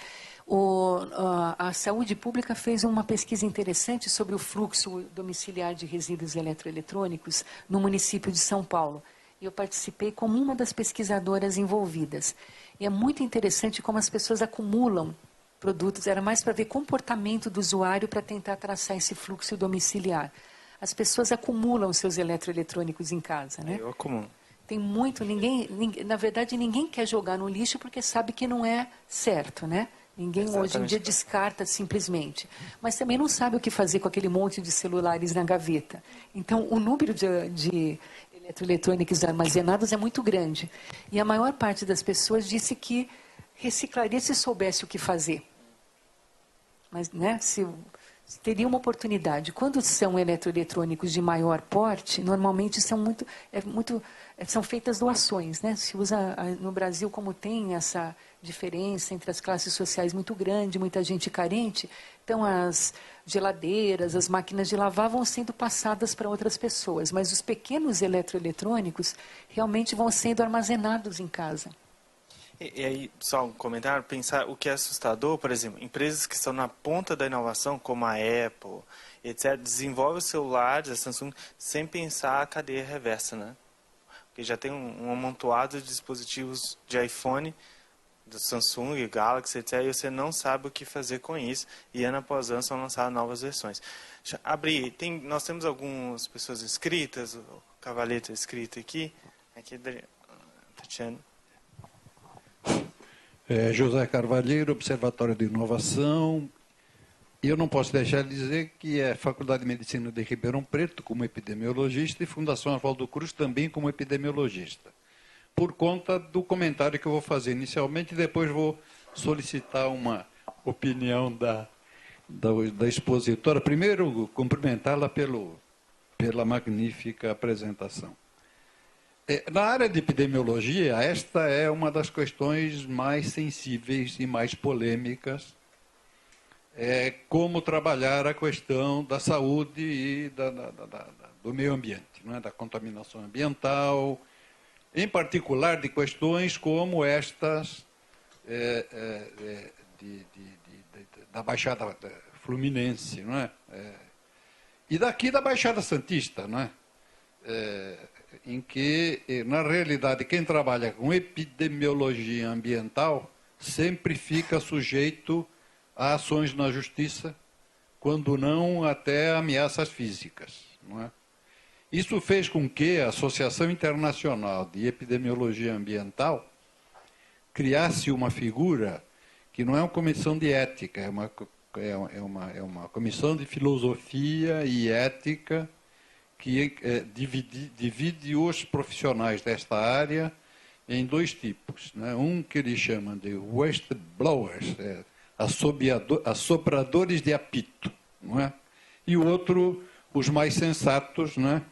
[SPEAKER 2] A Saúde Pública fez uma pesquisa interessante sobre o fluxo domiciliar de resíduos eletroeletrônicos no município de São Paulo. Eu participei como uma das pesquisadoras envolvidas. E é muito interessante como as pessoas acumulam produtos. Era mais para ver comportamento do usuário para tentar traçar esse fluxo domiciliar. As pessoas acumulam seus eletroeletrônicos em casa, né?
[SPEAKER 3] Eu acumulo.
[SPEAKER 2] Tem muito, na verdade, ninguém quer jogar no lixo porque sabe que não é certo, né? Ninguém hoje em dia descarta simplesmente. Mas também não sabe o que fazer com aquele monte de celulares na gaveta. Então, o número de eletroeletrônicos armazenados é muito grande. E a maior parte das pessoas disse que reciclaria se soubesse o que fazer. Mas, né, se teria uma oportunidade. Quando são eletroeletrônicos de maior porte, normalmente são feitas doações, né? Se usa no Brasil, como tem essa diferença entre as classes sociais muito grande, muita gente carente, então as geladeiras, as máquinas de lavar vão sendo passadas para outras pessoas, mas os pequenos eletroeletrônicos realmente vão sendo armazenados em casa.
[SPEAKER 3] E aí, só um comentário, pensar o que é assustador, por exemplo, empresas que estão na ponta da inovação, como a Apple, etc., desenvolvem os celulares, a Samsung, sem pensar a cadeia reversa, né? Porque já tem um amontoado de dispositivos de iPhone, do Samsung, Galaxy, etc., e você não sabe o que fazer com isso, e ano após ano são lançadas novas versões. Nós temos algumas pessoas inscritas, o Cavalete é inscrito aqui, Tatiana.
[SPEAKER 4] José Carvalheiro, Observatório de Inovação. E eu não posso deixar de dizer que é Faculdade de Medicina de Ribeirão Preto, como epidemiologista, e Fundação Oswaldo Cruz, também como epidemiologista. Por conta do comentário que eu vou fazer inicialmente, e depois vou solicitar uma opinião da expositora. Primeiro, cumprimentá-la pela magnífica apresentação. Na área de epidemiologia, esta é uma das questões mais sensíveis e mais polêmicas. Como trabalhar a questão da saúde e do meio ambiente, não é? Da contaminação ambiental, em particular de questões como estas da Baixada Fluminense, não é? E daqui da Baixada Santista, não é? Em que, na realidade, quem trabalha com epidemiologia ambiental sempre fica sujeito a ações na justiça, quando não até ameaças físicas, não é? Isso fez com que a Associação Internacional de Epidemiologia Ambiental criasse uma figura que não é uma comissão de ética, é uma comissão de filosofia e ética que divide os profissionais desta área em dois tipos, né? Um que eles chamam de whistleblowers, assopradores de apito, não é? E o outro, os mais sensatos, né?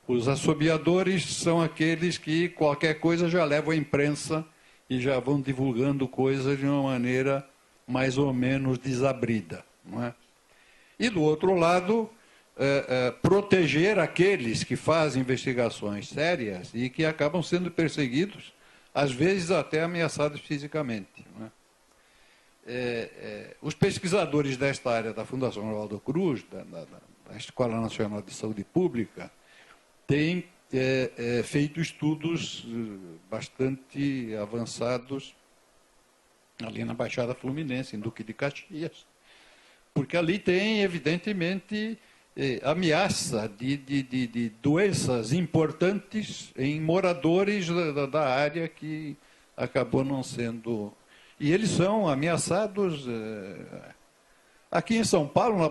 [SPEAKER 4] Os assobiadores são aqueles que qualquer coisa já levam à imprensa e já vão divulgando coisas de uma maneira mais ou menos desabrida, não é? E do outro lado, proteger aqueles que fazem investigações sérias e que acabam sendo perseguidos, às vezes até ameaçados fisicamente, não é? Os pesquisadores desta área da Fundação Oswaldo Cruz, da Escola Nacional de Saúde Pública, têm feito estudos bastante avançados ali na Baixada Fluminense, em Duque de Caxias, porque ali tem, evidentemente, ameaça de doenças importantes em moradores da área que acabou não sendo... E eles são ameaçados aqui em São Paulo, na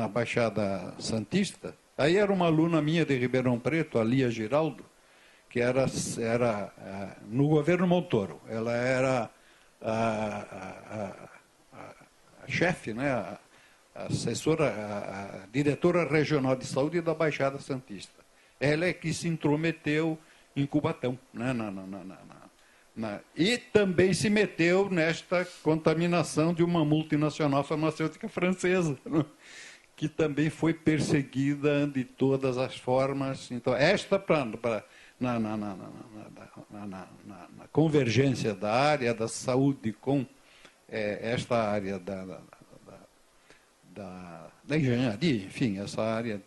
[SPEAKER 4] Baixada Santista. Aí era uma aluna minha de Ribeirão Preto, a Lia Giraldo, que era no governo Montoro. Ela era a chefe, né? A assessora, a diretora regional de saúde da Baixada Santista. Ela é que se intrometeu em Cubatão, né? E também se meteu nesta contaminação de uma multinacional farmacêutica francesa, né? Que também foi perseguida de todas as formas. Então, esta, na convergência da área da saúde com esta área da engenharia, enfim, essa área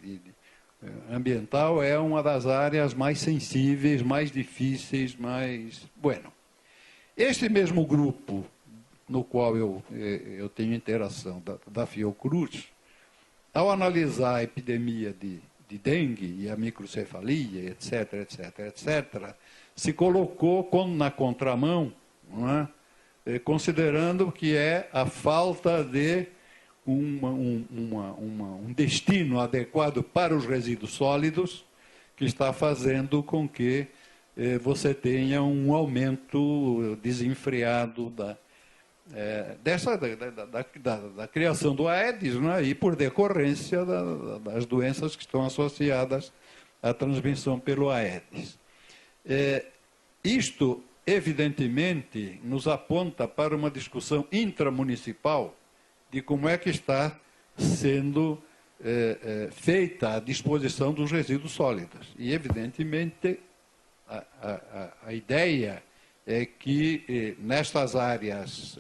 [SPEAKER 4] ambiental é uma das áreas mais sensíveis, mais difíceis, mais... Bueno, este mesmo grupo no qual eu tenho interação, da Fiocruz, ao analisar a epidemia de de dengue e a microcefalia, etc., etc., etc., se colocou na contramão, não é? Considerando que é a falta de um destino adequado para os resíduos sólidos que está fazendo com que você tenha um aumento desenfreado da criação do Aedes, né? E por decorrência das doenças que estão associadas à transmissão pelo Aedes. Isto, evidentemente, nos aponta para uma discussão intramunicipal de como é que está sendo feita a disposição dos resíduos sólidos. E, evidentemente, a ideia é que nestas áreas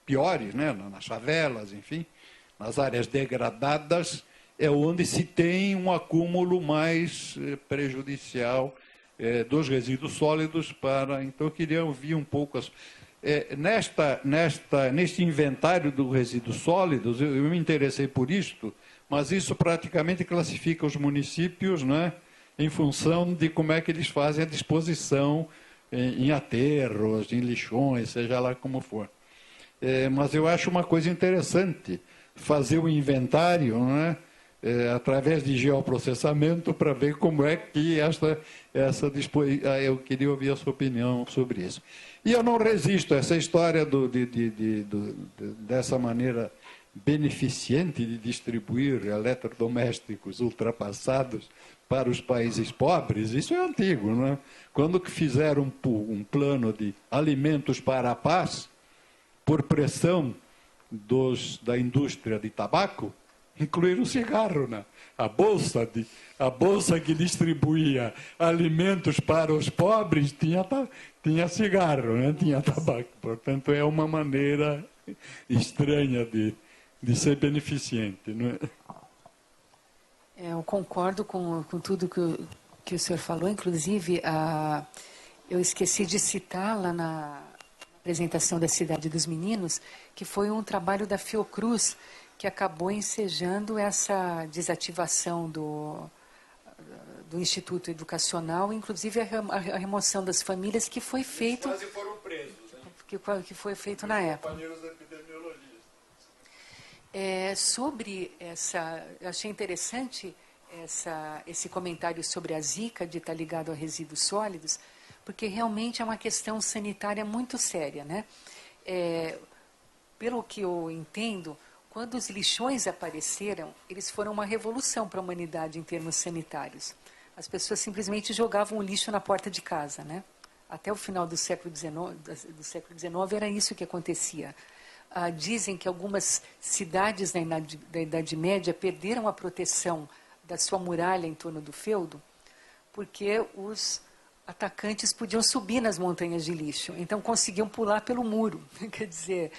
[SPEAKER 4] piores, né, nas favelas, enfim, nas áreas degradadas, é onde se tem um acúmulo mais prejudicial dos resíduos sólidos para... Então, eu queria ouvir um pouco... Neste inventário dos resíduos sólidos, eu me interessei por isto, mas isso praticamente classifica os municípios, né, em função de como é que eles fazem a disposição em aterros, em lixões, seja lá como for. Mas eu acho uma coisa interessante fazer o inventário, né, através de geoprocessamento, para ver como é que essa disposição... Eu queria ouvir a sua opinião sobre isso. E eu não resisto a essa história dessa maneira beneficente de distribuir eletrodomésticos ultrapassados para os países pobres. Isso é antigo, não é? Quando que fizeram um plano de alimentos para a paz, por pressão da indústria de tabaco, incluíram o cigarro, né? A bolsa que distribuía alimentos para os pobres tinha cigarro, né? Tinha tabaco. Portanto, é uma maneira estranha de ser beneficente, não é?
[SPEAKER 2] Eu concordo com tudo que o senhor falou. Inclusive, eu esqueci de citar lá na apresentação da Cidade dos Meninos, que foi um trabalho da Fiocruz, que acabou ensejando essa desativação do Instituto Educacional, inclusive a remoção das famílias, que foi feito...
[SPEAKER 4] Eles quase foram presos, né?
[SPEAKER 2] Que foi feito na época.
[SPEAKER 4] Companheiros epidemiologistas.
[SPEAKER 2] Sobre essa... Eu achei interessante esse comentário sobre a Zika, de estar ligado a resíduos sólidos, porque realmente é uma questão sanitária muito séria, né? Pelo que eu entendo... Quando os lixões apareceram, eles foram uma revolução para a humanidade em termos sanitários. As pessoas simplesmente jogavam o lixo na porta de casa, né? Até o final do século XIX era isso que acontecia. Dizem que algumas cidades da Idade Média perderam a proteção da sua muralha em torno do feudo, porque os atacantes podiam subir nas montanhas de lixo, então conseguiam pular pelo muro. Quer dizer...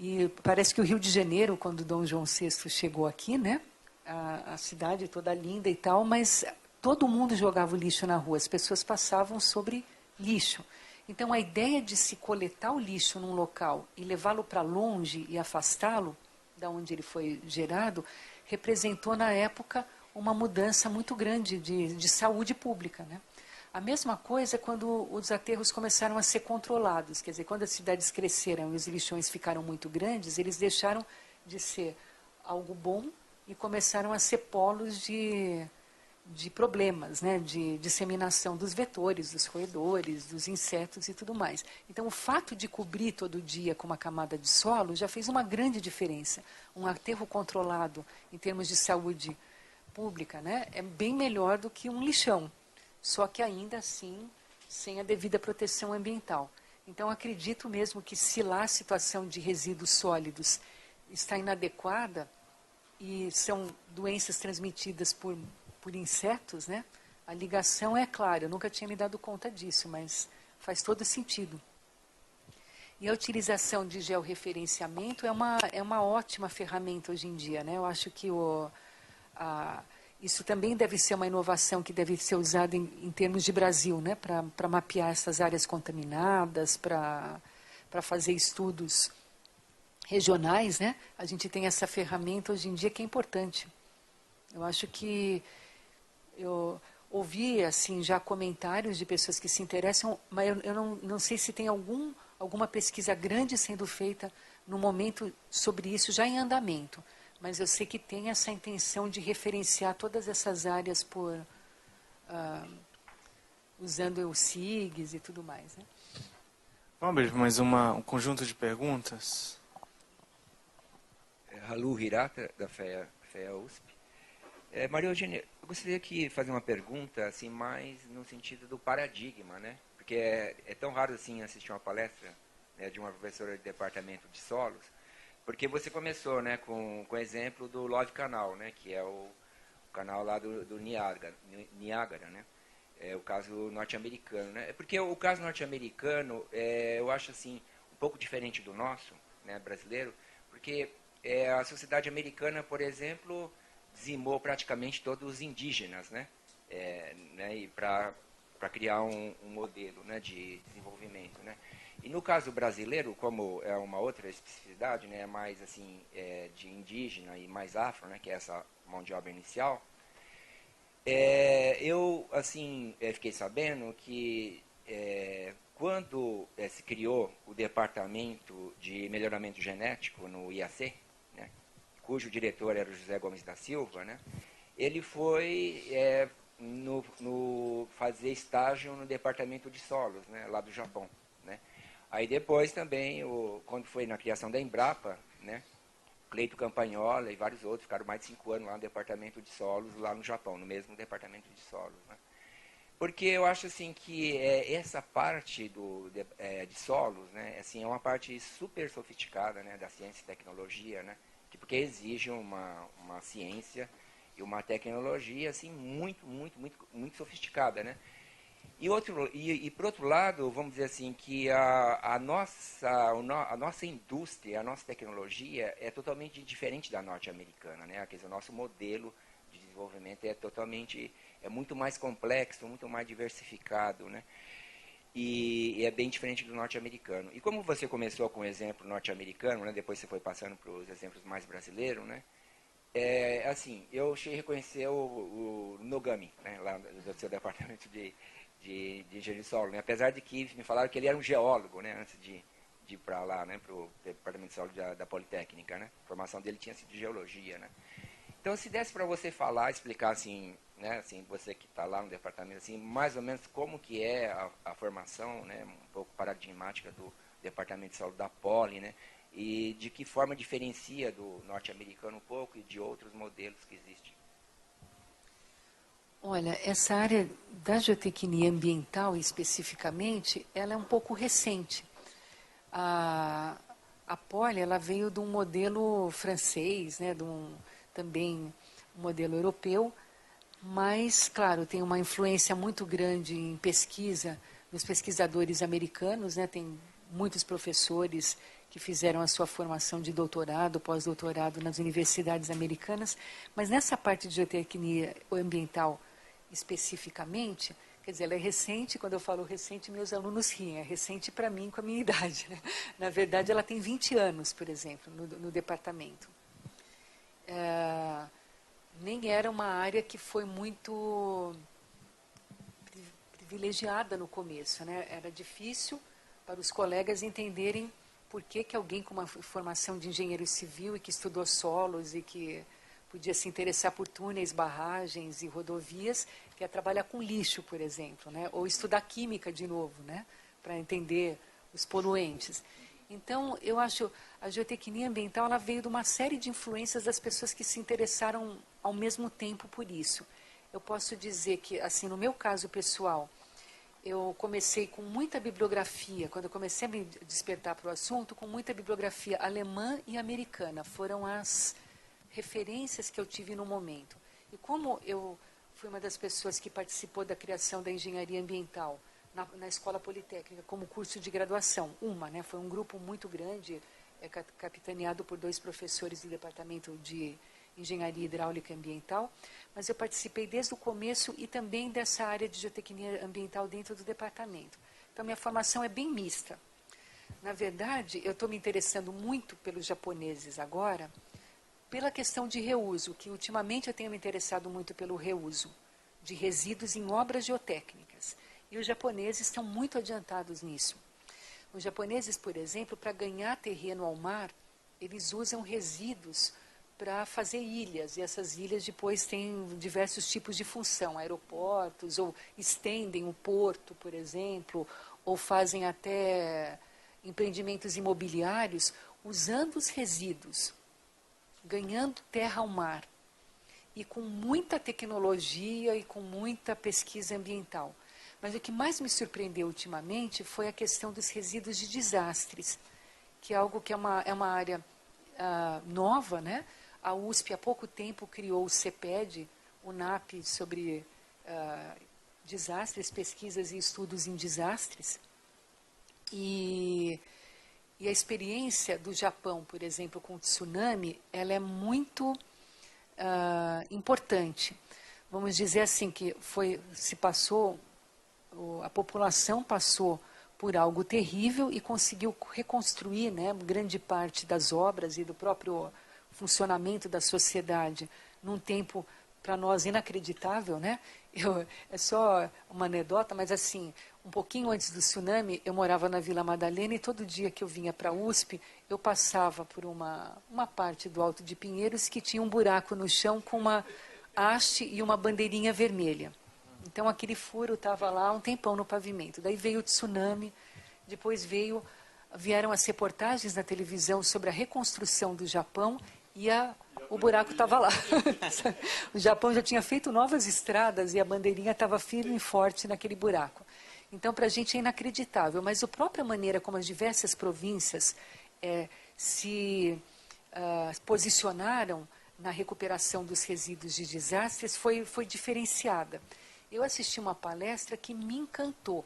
[SPEAKER 2] E parece que o Rio de Janeiro, quando Dom João VI chegou aqui, né, a cidade toda linda e tal, mas todo mundo jogava o lixo na rua, as pessoas passavam sobre lixo. Então, a ideia de se coletar o lixo num local e levá-lo para longe e afastá-lo da onde ele foi gerado, representou, na época, uma mudança muito grande de saúde pública, né? A mesma coisa quando os aterros começaram a ser controlados. Quer dizer, quando as cidades cresceram e os lixões ficaram muito grandes, eles deixaram de ser algo bom e começaram a ser polos de problemas, né? De disseminação dos vetores, dos roedores, dos insetos e tudo mais. Então, o fato de cobrir todo dia com uma camada de solo já fez uma grande diferença. Um aterro controlado, em termos de saúde pública, né? É bem melhor do que um lixão. Só que ainda assim, sem a devida proteção ambiental. Então, acredito mesmo que se lá a situação de resíduos sólidos está inadequada e são doenças transmitidas por insetos, né? A ligação é clara, eu nunca tinha me dado conta disso, mas faz todo sentido. E a utilização de georreferenciamento é uma ótima ferramenta hoje em dia, né? Eu acho que isso também deve ser uma inovação que deve ser usada em termos de Brasil, né? Para mapear essas áreas contaminadas, para fazer estudos regionais, né? A gente tem essa ferramenta hoje em dia que é importante. Eu acho que eu ouvi assim já comentários de pessoas que se interessam, mas eu não sei se tem alguma pesquisa grande sendo feita no momento sobre isso já em andamento. Mas eu sei que tem essa intenção de referenciar todas essas áreas usando o SIGs e tudo mais. Né?
[SPEAKER 3] Vamos abrir mais um conjunto de perguntas?
[SPEAKER 5] Halu Hirata, da FEA USP. Maria Eugênia, eu gostaria de fazer uma pergunta assim, mais no sentido do paradigma, né? Porque é tão raro assim assistir uma palestra, né, de uma professora de departamento de solos, porque você começou, né, com o exemplo do Love Canal, né, que é o canal lá do Niágara, né? É o caso norte-americano, né? Porque o caso norte-americano, eu acho assim um pouco diferente do nosso, né, brasileiro, porque a sociedade americana, por exemplo, dizimou praticamente todos os indígenas, né? E para criar um modelo, né, de desenvolvimento, né? E no caso brasileiro, como é uma outra especificidade, né, mais assim de indígena e mais afro, né, que é essa mão de obra inicial, eu assim fiquei sabendo que quando se criou o departamento de melhoramento genético no IAC, né, cujo diretor era o José Gomes da Silva, né, ele foi fazer estágio no departamento de solos, né, lá do Japão, né. Aí depois também, quando foi na criação da Embrapa, né, Cleito Campagnola e vários outros ficaram mais de 5 anos lá no departamento de solos, lá no Japão, no mesmo departamento de solos, né. Porque eu acho assim que essa parte de solos, né, assim, é uma parte super sofisticada, né, da ciência e tecnologia, né, porque exige uma ciência e uma tecnologia assim muito sofisticada, né. E por outro lado, vamos dizer assim que a nossa indústria, a nossa tecnologia é totalmente diferente da norte-americana, né. Quer dizer, o nosso modelo de desenvolvimento é muito mais complexo, muito mais diversificado, né? E é bem diferente do norte-americano. E como você começou com o exemplo norte-americano, né, depois você foi passando para os exemplos mais brasileiros, né? Assim, eu cheguei a reconhecer o Nogami, né, lá do seu departamento de engenharia de solo, né? Apesar de que me falaram que ele era um geólogo, né, antes de ir para lá, né, para o departamento de solo da Politécnica, né? A formação dele tinha sido de geologia, né? Então, se desse para você falar, explicar assim, né, assim, você que está lá no departamento, assim, mais ou menos como que é a formação, né, um pouco paradigmática do departamento de saúde da Poli, né, e de que forma diferencia do norte-americano um pouco e de outros modelos que existem.
[SPEAKER 2] Olha, essa área da geotecnia ambiental, especificamente, ela é um pouco recente. A Poli, ela veio de um modelo francês, né, também um modelo europeu, mas, claro, tem uma influência muito grande em pesquisa, nos pesquisadores americanos, né, tem muitos professores que fizeram a sua formação de doutorado, pós-doutorado nas universidades americanas, mas nessa parte de geotecnia ambiental especificamente, quer dizer, ela é recente, quando eu falo recente, meus alunos riem, é recente para mim com a minha idade. Né? Na verdade, ela tem 20 anos, por exemplo, no departamento. Nem era uma área que foi muito privilegiada no começo, né? Era difícil para os colegas entenderem por que alguém com uma formação de engenheiro civil e que estudou solos e que podia se interessar por túneis, barragens e rodovias, que ia trabalhar com lixo, por exemplo, né? Ou estudar química de novo, né? Para entender os poluentes. Então, eu acho a geotecnia ambiental ela veio de uma série de influências das pessoas que se interessaram ao mesmo tempo por isso. Eu posso dizer que, assim, no meu caso pessoal, eu comecei com muita bibliografia, quando eu comecei a me despertar para o assunto, com muita bibliografia alemã e americana. Foram as referências que eu tive no momento. E como eu fui uma das pessoas que participou da criação da engenharia ambiental na Escola Politécnica como curso de graduação, né, foi um grupo muito grande, capitaneado por 2 professores do Departamento de Engenharia Hidráulica e Ambiental, mas eu participei desde o começo e também dessa área de geotecnia ambiental dentro do departamento. Então, minha formação é bem mista. Na verdade, eu estou me interessando muito pelos japoneses agora, pela questão de reuso, que ultimamente eu tenho me interessado muito pelo reuso de resíduos em obras geotécnicas. E os japoneses estão muito adiantados nisso. Os japoneses, por exemplo, para ganhar terreno ao mar, eles usam resíduos para fazer ilhas, e essas ilhas depois têm diversos tipos de função, aeroportos, ou estendem o porto, por exemplo, ou fazem até empreendimentos imobiliários usando os resíduos, ganhando terra ao mar, e com muita tecnologia e com muita pesquisa ambiental. Mas o que mais me surpreendeu ultimamente foi a questão dos resíduos de desastres, que é algo que é uma área nova, né? A USP há pouco tempo criou o CEPED, o NAP, sobre desastres, pesquisas e estudos em desastres. E a experiência do Japão, por exemplo, com o tsunami, ela é muito importante. Vamos dizer assim, que a população passou por algo terrível e conseguiu reconstruir, né, grande parte das obras e do próprio funcionamento da sociedade num tempo, para nós, inacreditável, né? É só uma anedota, mas assim, um pouquinho antes do tsunami, eu morava na Vila Madalena e todo dia que eu vinha para a USP, eu passava por uma parte do Alto de Pinheiros que tinha um buraco no chão com uma haste e uma bandeirinha vermelha. Então, aquele furo estava lá há um tempão no pavimento. Daí veio o tsunami, depois vieram as reportagens na televisão sobre a reconstrução do Japão e o buraco estava lá. O Japão já tinha feito novas estradas e a bandeirinha estava firme e forte naquele buraco. Então, para a gente é inacreditável. Mas a própria maneira como as diversas províncias se posicionaram na recuperação dos resíduos de desastres foi diferenciada. Eu assisti uma palestra que me encantou.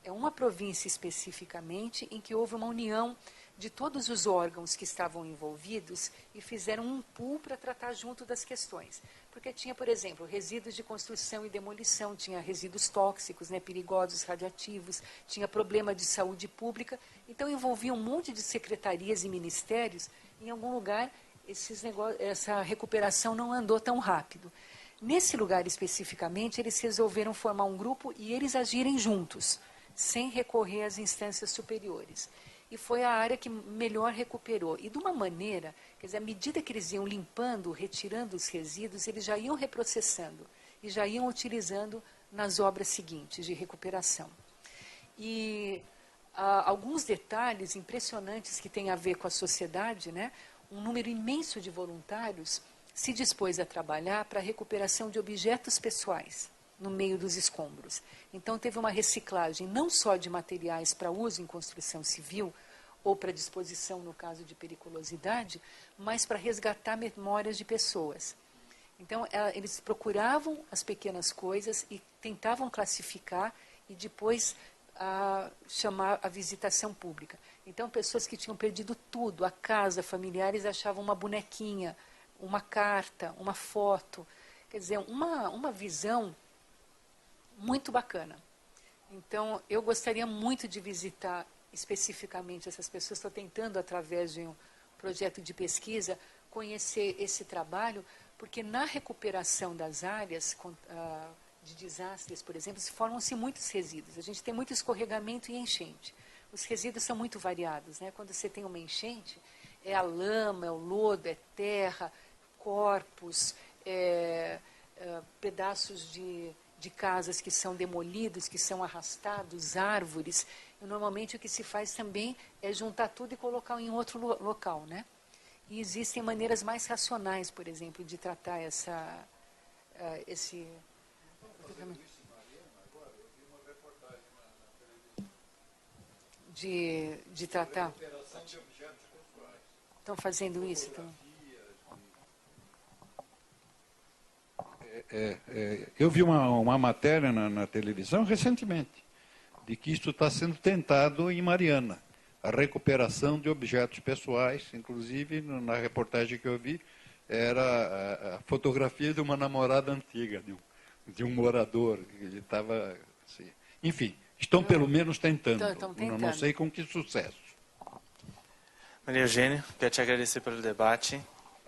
[SPEAKER 2] É uma província especificamente em que houve uma união de todos os órgãos que estavam envolvidos e fizeram um pool para tratar junto das questões. Porque tinha, por exemplo, resíduos de construção e demolição, tinha resíduos tóxicos, né, perigosos, radioativos, tinha problema de saúde pública. Então, envolvia um monte de secretarias e ministérios. Em algum lugar, essa recuperação não andou tão rápido. Nesse lugar especificamente, eles resolveram formar um grupo e eles agirem juntos, sem recorrer às instâncias superiores. E foi a área que melhor recuperou. E de uma maneira, quer dizer, à medida que eles iam limpando, retirando os resíduos, eles já iam reprocessando e já iam utilizando nas obras seguintes de recuperação. E alguns detalhes impressionantes que têm a ver com a sociedade, né? Um número imenso de voluntários se dispôs a trabalhar para a recuperação de objetos pessoais no meio dos escombros. Então, teve uma reciclagem não só de materiais para uso em construção civil, ou para disposição no caso de periculosidade, mas para resgatar memórias de pessoas. Então, eles procuravam as pequenas coisas e tentavam classificar e depois chamar a visitação pública. Então, pessoas que tinham perdido tudo, a casa, familiares, achavam uma bonequinha, uma carta, uma foto. Quer dizer, uma visão muito bacana. Então, eu gostaria muito de visitar especificamente essas pessoas. Estou tentando, através de um projeto de pesquisa, conhecer esse trabalho, porque na recuperação das áreas de desastres, por exemplo, formam-se muitos resíduos. A gente tem muito escorregamento e enchente. Os resíduos são muito variados, né? Quando você tem uma enchente, é a lama, é o lodo, é terra, corpos, pedaços de casas que são demolidos, que são arrastados, árvores. E, normalmente, o que se faz também é juntar tudo e colocar em outro local, né? E existem maneiras mais racionais, por exemplo, de tratar esse... De tratar... Estão fazendo isso? Então...
[SPEAKER 4] Eu vi uma matéria na televisão recentemente, de que isso está sendo tentado em Mariana, a recuperação de objetos pessoais. Inclusive, na reportagem que eu vi, era a fotografia de uma namorada antiga, de um morador. Ele estava... Assim, enfim, estão pelo menos tentando. Não sei com que sucesso.
[SPEAKER 3] Maria Eugênia, quero te agradecer pelo debate.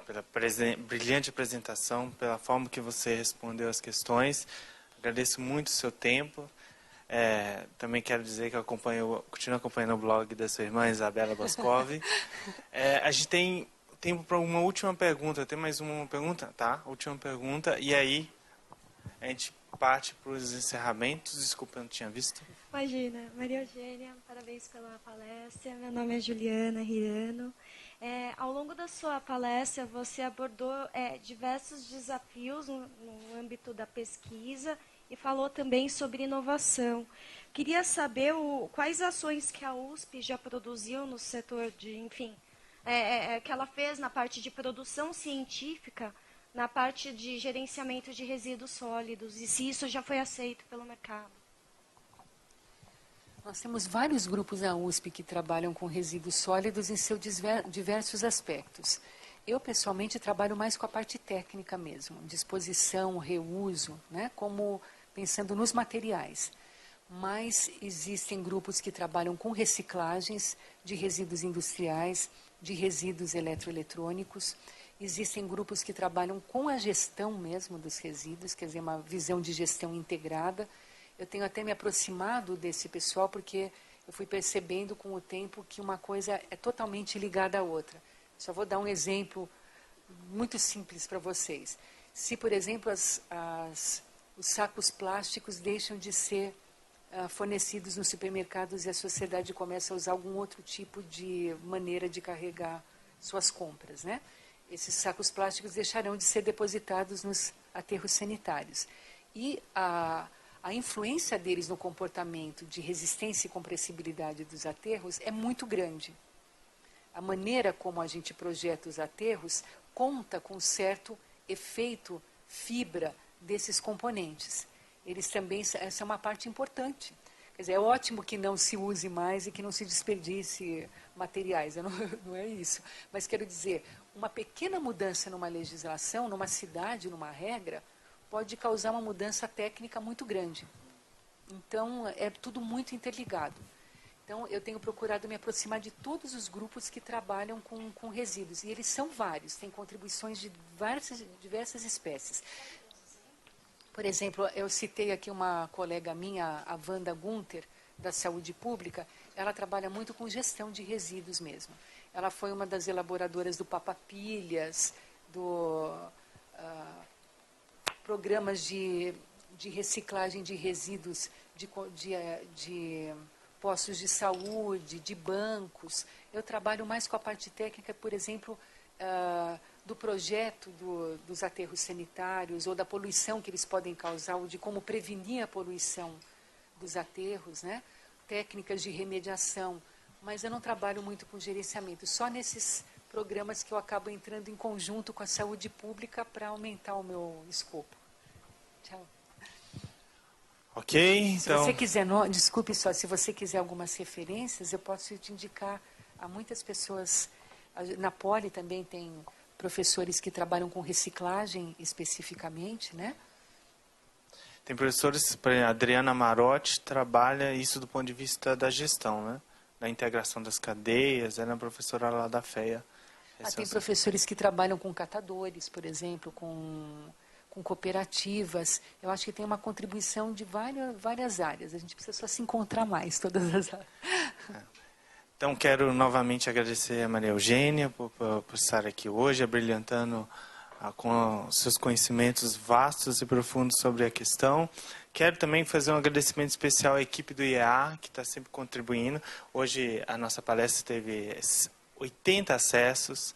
[SPEAKER 3] pela brilhante apresentação, pela forma que você respondeu as questões. Agradeço muito o seu tempo. Também quero dizer que eu continuo acompanhando o blog da sua irmã, Isabela Boscov. A gente tem tempo para uma última pergunta. Tem mais uma pergunta? Tá, última pergunta. E aí, a gente parte para os encerramentos. Desculpa, eu não tinha visto.
[SPEAKER 6] Imagina. Maria Eugênia, parabéns pela palestra. Meu nome é Juliana Riano. Ao longo da sua palestra, você abordou diversos desafios no âmbito da pesquisa e falou também sobre inovação. Queria saber quais ações que a USP já produziu no setor de, que ela fez na parte de produção científica, na parte de gerenciamento de resíduos sólidos, e se isso já foi aceito pelo mercado.
[SPEAKER 2] Nós temos vários grupos na USP que trabalham com resíduos sólidos em seus diversos aspectos. Eu, pessoalmente, trabalho mais com a parte técnica mesmo, disposição, reuso, né, como pensando nos materiais. Mas existem grupos que trabalham com reciclagens de resíduos industriais, de resíduos eletroeletrônicos. Existem grupos que trabalham com a gestão mesmo dos resíduos, quer dizer, uma visão de gestão integrada. Eu tenho até me aproximado desse pessoal porque eu fui percebendo com o tempo que uma coisa é totalmente ligada à outra. Só vou dar um exemplo muito simples para vocês. Se, por exemplo, os sacos plásticos deixam de ser fornecidos nos supermercados e a sociedade começa a usar algum outro tipo de maneira de carregar suas compras, né? Esses sacos plásticos deixarão de ser depositados nos aterros sanitários. E a influência deles no comportamento de resistência e compressibilidade dos aterros é muito grande. A maneira como a gente projeta os aterros conta com certo efeito fibra desses componentes. Eles também, essa é uma parte importante. Quer dizer, é ótimo que não se use mais e que não se desperdice materiais, não é isso. Mas quero dizer, uma pequena mudança numa legislação, numa cidade, numa regra, pode causar uma mudança técnica muito grande. Então, é tudo muito interligado. Então, eu tenho procurado me aproximar de todos os grupos que trabalham com resíduos. E eles são vários, têm contribuições de diversas espécies. Por exemplo, eu citei aqui uma colega minha, a Wanda Gunter, da Saúde Pública. Ela trabalha muito com gestão de resíduos mesmo. Ela foi uma das elaboradoras do Papapilhas, programas de reciclagem de resíduos de postos de saúde, de bancos. Eu trabalho mais com a parte técnica, por exemplo, do projeto dos aterros sanitários, ou da poluição que eles podem causar, ou de como prevenir a poluição dos aterros, né? Técnicas de remediação. Mas eu não trabalho muito com gerenciamento, só nesses programas que eu acabo entrando em conjunto com a saúde pública para aumentar o meu escopo. Tchau.
[SPEAKER 3] Ok, então...
[SPEAKER 2] Se você quiser, desculpe só, se você quiser algumas referências, eu posso te indicar a muitas pessoas. Na Poli também tem professores que trabalham com reciclagem especificamente, né?
[SPEAKER 3] Tem professores, por exemplo, a Adriana Marotti trabalha isso do ponto de vista da gestão, né? Da integração das cadeias, ela é professora lá da FEA.
[SPEAKER 2] Tem professores que trabalham com catadores, por exemplo, com cooperativas. Eu acho que tem uma contribuição de várias áreas. A gente precisa só se encontrar mais, todas as áreas.
[SPEAKER 3] Então, quero novamente agradecer a Maria Eugênia por estar aqui hoje, abrilhantando com seus conhecimentos vastos e profundos sobre a questão. Quero também fazer um agradecimento especial à equipe do IEA, que está sempre contribuindo. Hoje, a nossa palestra teve 80 acessos,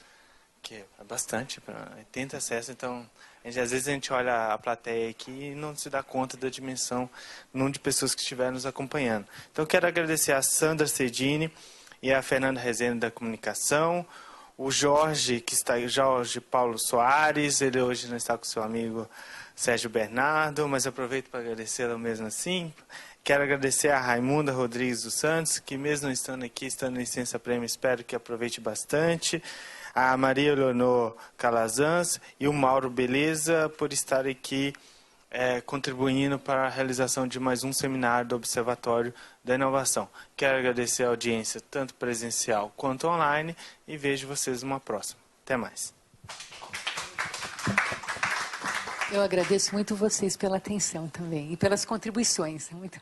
[SPEAKER 3] que é bastante, 80 acessos. Então, às vezes a gente olha a plateia aqui e não se dá conta da dimensão do número de pessoas que estiveram nos acompanhando. Então, quero agradecer a Sandra Cedini e a Fernanda Rezende da Comunicação, o Jorge Paulo Soares, ele hoje não está com seu amigo Sérgio Bernardo, mas aproveito para agradecê-lo mesmo assim. Quero agradecer a Raimunda Rodrigues dos Santos, que mesmo não estando aqui, estando em licença prêmio, espero que aproveite bastante. A Maria Leonor Calazans e o Mauro Beleza por estar aqui contribuindo para a realização de mais um seminário do Observatório da Inovação. Quero agradecer a audiência, tanto presencial quanto online, e vejo vocês numa próxima. Até mais.
[SPEAKER 2] Eu agradeço muito vocês pela atenção também e pelas contribuições. Muito